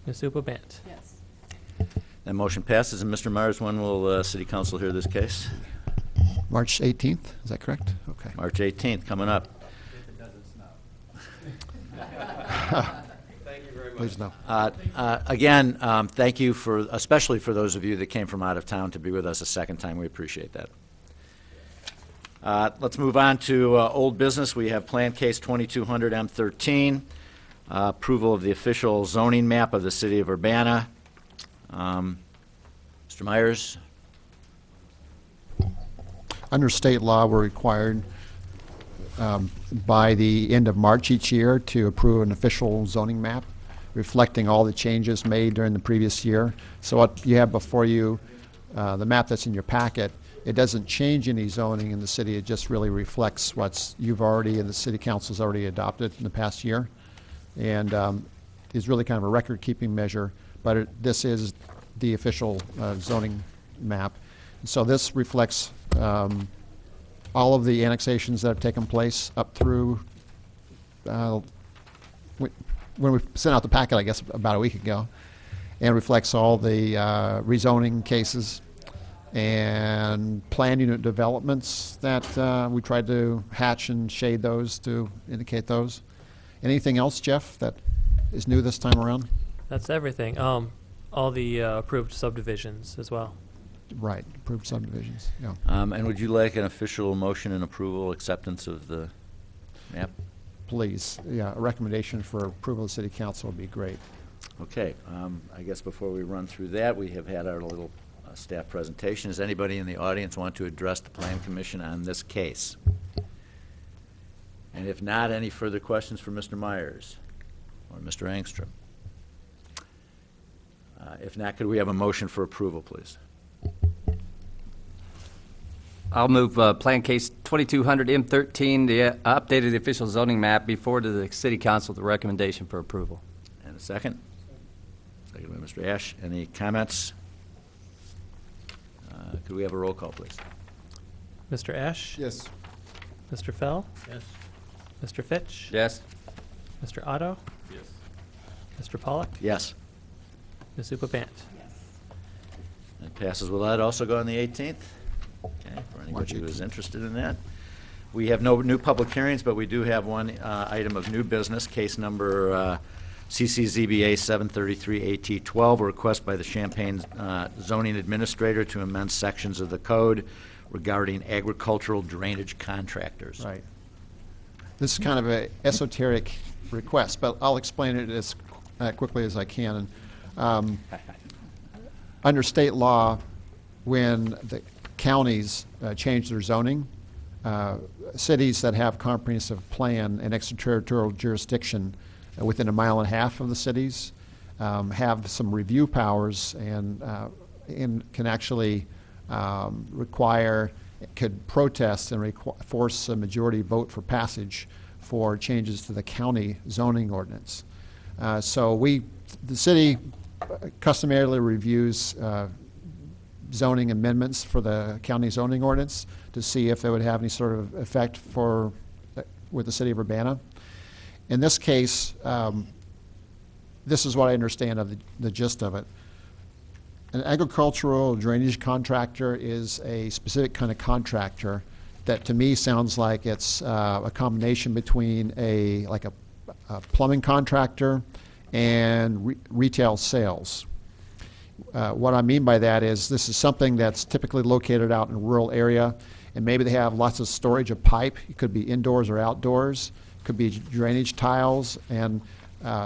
Ms. Upabant? Yes. That motion passes. And Mr. Myers, when will City Council hear this case? March 18th, is that correct? Okay. March 18th, coming up. Please no. Again, thank you especially for those of you that came from out of town to be with us a second time. We appreciate that. Let's move on to old business. We have Plan Case 2200 M13, approval of the official zoning map of the city of Urbana. Mr. Myers? Under state law, we're required by the end of March each year to approve an official zoning map reflecting all the changes made during the previous year. So what you have before you, the map that's in your packet, it doesn't change any zoning in the city. It just really reflects what's you've already and the city council's already adopted in the past year, and is really kind of a record-keeping measure. But this is the official zoning map. So this reflects all of the annexations that have taken place up through when we sent out the packet, I guess, about a week ago, and reflects all the rezoning cases and planned unit developments that we tried to hatch and shade those to indicate those. Anything else, Jeff, that is new this time around? That's everything. All the approved subdivisions as well. Right, approved subdivisions, yeah. And would you like an official motion and approval, acceptance of the map? Please, yeah, a recommendation for approval of the city council would be great. Okay, I guess before we run through that, we have had our little staff presentation. Does anybody in the audience want to address the Plan Commission on this case? And if not, any further questions for Mr. Myers or Mr. Angstrom? If not, could we have a motion for approval, please? I'll move Plan Case 2200 M13, the updated official zoning map, be forwarded to the City Council with a recommendation for approval. And a second? Second by Mr. Ash. Any comments? Could we have a roll call, please? Mr. Esch? Yes. Mr. Fell? Yes. Mr. Fitch? Yes. Mr. Otto? Yes. Mr. Pollock? Yes. Ms. Upa-Bant? That passes. Will that also go on the 18th? Okay, for anybody March who is 18th. interested in that. We have no new public hearings, but we do have one item of new business, case number CCZBA 733AT12, a request by the Champaign zoning administrator to amend sections of the code regarding agricultural drainage contractors. Right. This is kind of a esoteric request, but I'll explain it as quickly as I can. Under state law, when the counties change their zoning, cities that have comprehensive plan and extraterritorial jurisdiction within 1.5 miles of the cities have some review powers and can actually could protest and force a majority vote for passage for changes to the county zoning ordinance. So the city customarily reviews zoning amendments for the county zoning ordinance to see if it would have any sort of effect with the city of Urbana. In this case, this is what I understand of the gist of it. An agricultural drainage contractor is a specific kind of contractor that to me sounds like it's a combination between a plumbing contractor and retail sales. What I mean by that is this is something that's typically located out in a rural area, and maybe they have lots of storage of pipe. It could be indoors or outdoors. It could be drainage tiles, and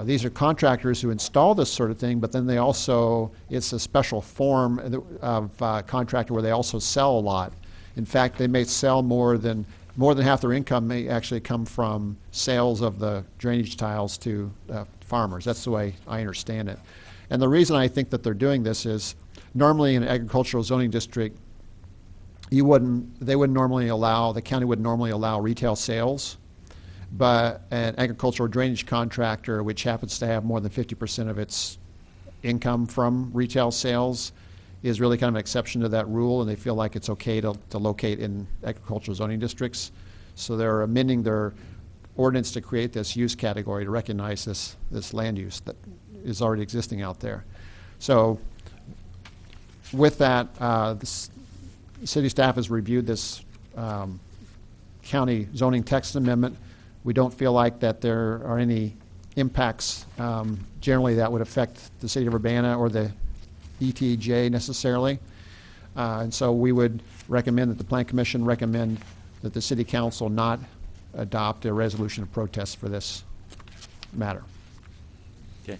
these are contractors who install this sort of thing, but then they also, it's a special form of contractor where they also sell a lot. In fact, they may sell more than half their income may actually come from sales of the drainage tiles to farmers. That's the way I understand it. And the reason I think that they're doing this is normally in an agricultural zoning district, the county wouldn't normally allow retail sales, but an agricultural drainage contractor, which happens to have more than 50% of its income from retail sales, is really kind of an exception to that rule, and they feel like it's okay to locate in agricultural zoning districts. So they're amending their ordinance to create this use category to recognize this land use that is already existing out there. So with that, the city staff has reviewed this county zoning text amendment. We don't feel like that there are any impacts generally that would affect the city of Urbana or the ETJ necessarily. And so we would recommend that the Plan Commission recommend that the City Council not adopt a resolution of protest for this matter. Okay.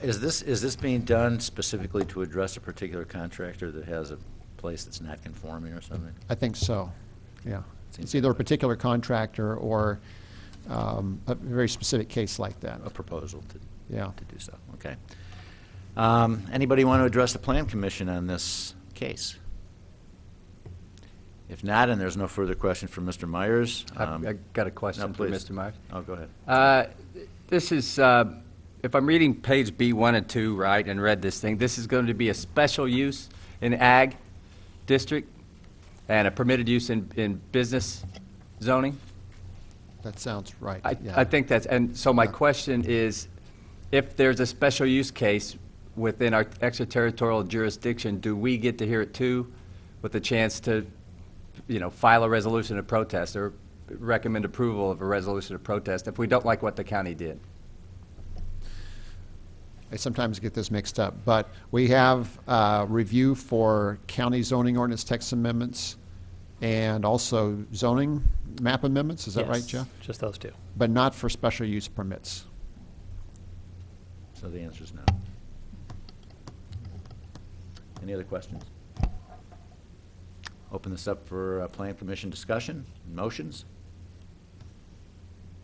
Is this being done specifically to address a particular contractor that has a place that's not conforming or something? I think so, yeah. Seems It's either a particular contractor or a very specific case like that. A proposal to Yeah. do so. Okay. Anybody want to address the Plan Commission on this case? If not, and there's no further question from Mr. Myers. I got a question no, for please. Mr. Myers. Oh, go ahead. This is, if I'm reading page B1 and 2 right and read this thing, this is going to be a special use in ag district and a permitted use in business zoning? That sounds right. yeah. I think that's, and so my Yeah. question is, if there's a special use case within our extraterritorial jurisdiction, do we get to hear it too, with a chance to, file a resolution of protest or recommend approval of a resolution of protest if we don't like what the county did? I sometimes get this mixed up, but we have review for county zoning ordinance text amendments and also zoning map amendments. Is that right, Yes, Jeff? just those two. But not for special use permits. So the answer is no. Any other questions? Open this up for Plan Commission discussion, motions,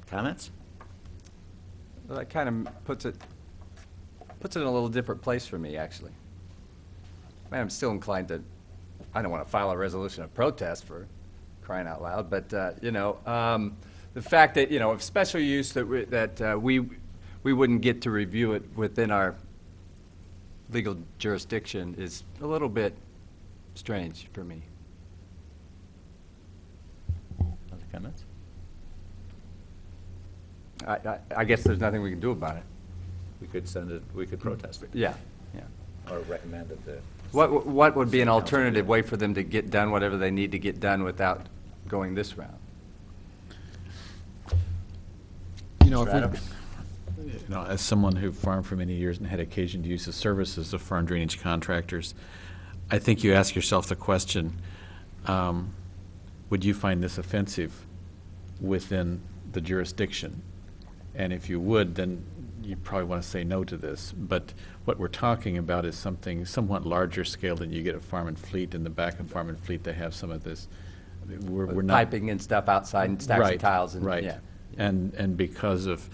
comments? Well, that kind of puts it in a little different place for me, actually. I mean, I'm still inclined to, I don't want to file a resolution of protest for crying out loud, but, the fact that, if special use that we wouldn't get to review it within our legal jurisdiction is a little bit strange for me. comments? I guess there's nothing we can do about it. We could send it, we could protest it. Yeah, yeah. Or recommend it to. What would be an alternative way for them to get done whatever they need to get done without going this route? You know, if we, You know, as someone who farmed for many years and had occasion to use the services of farm drainage contractors, I think you ask yourself the question, would you find this offensive within the jurisdiction? And if you would, then you probably want to say no to this. But what we're talking about is something somewhat larger scale than you get at Farm and Fleet. In the back of Farm and Fleet, they have some of this. We're not Piping and stuff outside and stacks of tiles and, right. yeah. And because of,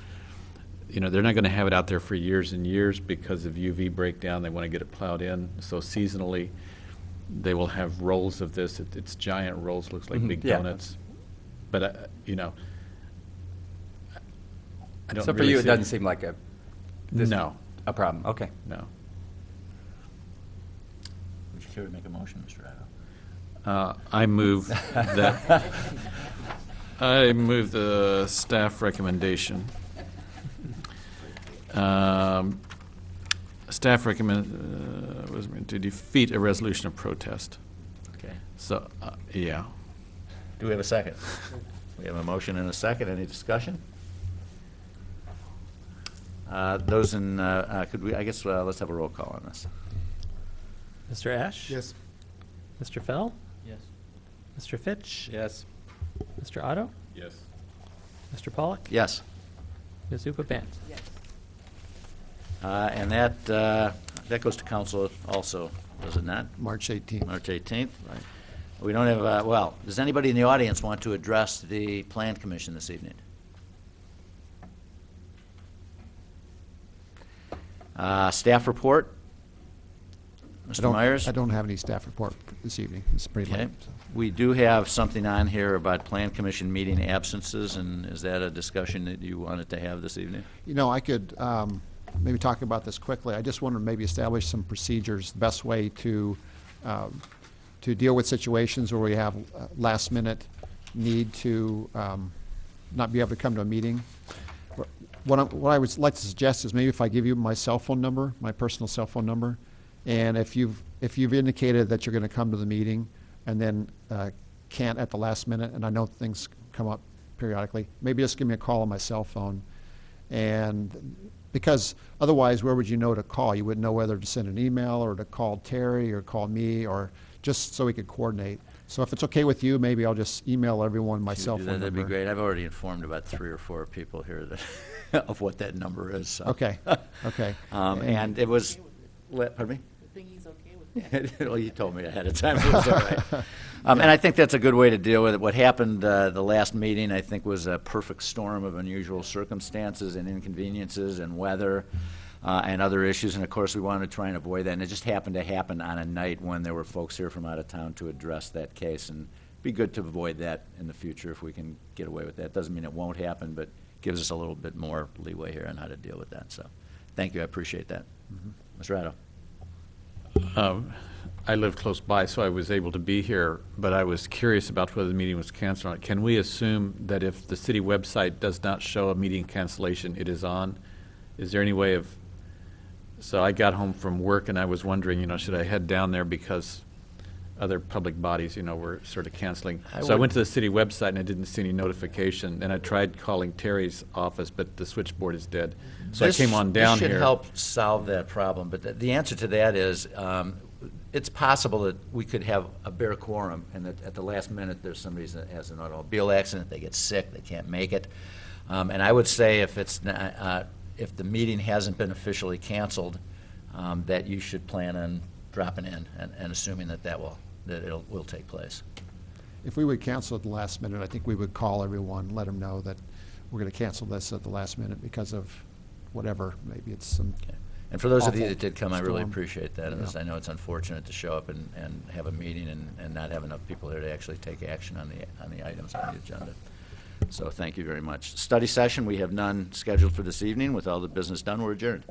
you know, they're not going to have it out there for years and years because of UV breakdown. They want to get it plowed in. So seasonally, they will have rolls of this. It's giant rolls, looks like big Yeah. donuts. But, you know, I don't So for really you, it see- doesn't seem like No, a problem? Okay. no. Would you care to make a motion, Mr. Addo? I move that, I move the staff recommendation. Staff recommend, to defeat a resolution of protest. Okay. So, yeah. Do we have a second? We have a motion and a second. Any discussion? Those in, could we, I guess, let's have a roll call on this. Mr. Ash? Yes. Mr. Fell? Yes. Mr. Fitch? Yes. Mr. Otto? Yes. Mr. Pollock? Yes. Ms. Upavant? And that goes to council also, does it not? March 18th. March 18th? Right. We don't have, well, does anybody in the audience want to address the Plan Commission this evening? Staff report? Mr. Myers? I don't have any staff report this evening. It's pretty Okay. late. so. We do have something on here about Plan Commission meeting absences, and is that a discussion that you wanted to have this evening? You know, I could maybe talk about this quickly. I just want to maybe establish some procedures, the best way to deal with situations where we have last-minute need to not be able to come to a meeting. What I would like to suggest is maybe if I give you my cell phone number, my personal cell phone number, and if you've indicated that you're going to come to the meeting and then can't at the last minute, and I know things come up periodically, maybe just give me a call on my cell phone. And because otherwise, where would you know to call? You wouldn't know whether to send an email or to call Terry or call me, or just so we could coordinate. So if it's okay with you, maybe I'll just email everyone my cell phone number. That'd be great. I've already informed about 3 or 4 people here that of what that number is. So. Okay, okay. And it was, pardon me? I think he's okay with that. Well, you told me ahead of time. It was all right. And I think that's a good way to deal with it. What happened the last meeting, I think, was a perfect storm of unusual circumstances and inconveniences and weather and other issues. And, of course, we wanted to try and avoid that. And it just happened to happen on a night when there were folks here from out of town to address that case. And it'd be good to avoid that in the future if we can get away with that. Doesn't mean it won't happen, but gives us a little bit more leeway here on how to deal with that. So thank you. I appreciate that. Mr. Addo. I live close by, so I was able to be here, but I was curious about whether the meeting was canceled. Can we assume that if the city website does not show a meeting cancellation, it is on? Is there any way of, so I got home from work and I was wondering, you know, should I head down there because other public bodies, you know, were sort of canceling. So I went to the city website and I didn't see any notification, and I tried calling Terry's office, but the switchboard is dead. So I came on down This here. should help solve that problem, but the answer to that is, it's possible that we could have a bare quorum, and that at the last minute, there's somebody that has an automobile accident, they get sick, they can't make it. And I would say if it's if the meeting hasn't been officially canceled, that you should plan on dropping in and assuming that it will take place. If we would cancel at the last minute, I think we would call everyone, let them know that we're going to cancel this at the last minute because of whatever. Maybe it's some Okay. And for those of you awful that did come, I really storm. appreciate that. And Yeah. I know it's unfortunate to show up and have a meeting and not have enough people here to actually take action on the items on the agenda. So thank you very much. Study session, we have none scheduled for this evening. With all the business done, we're adjourned.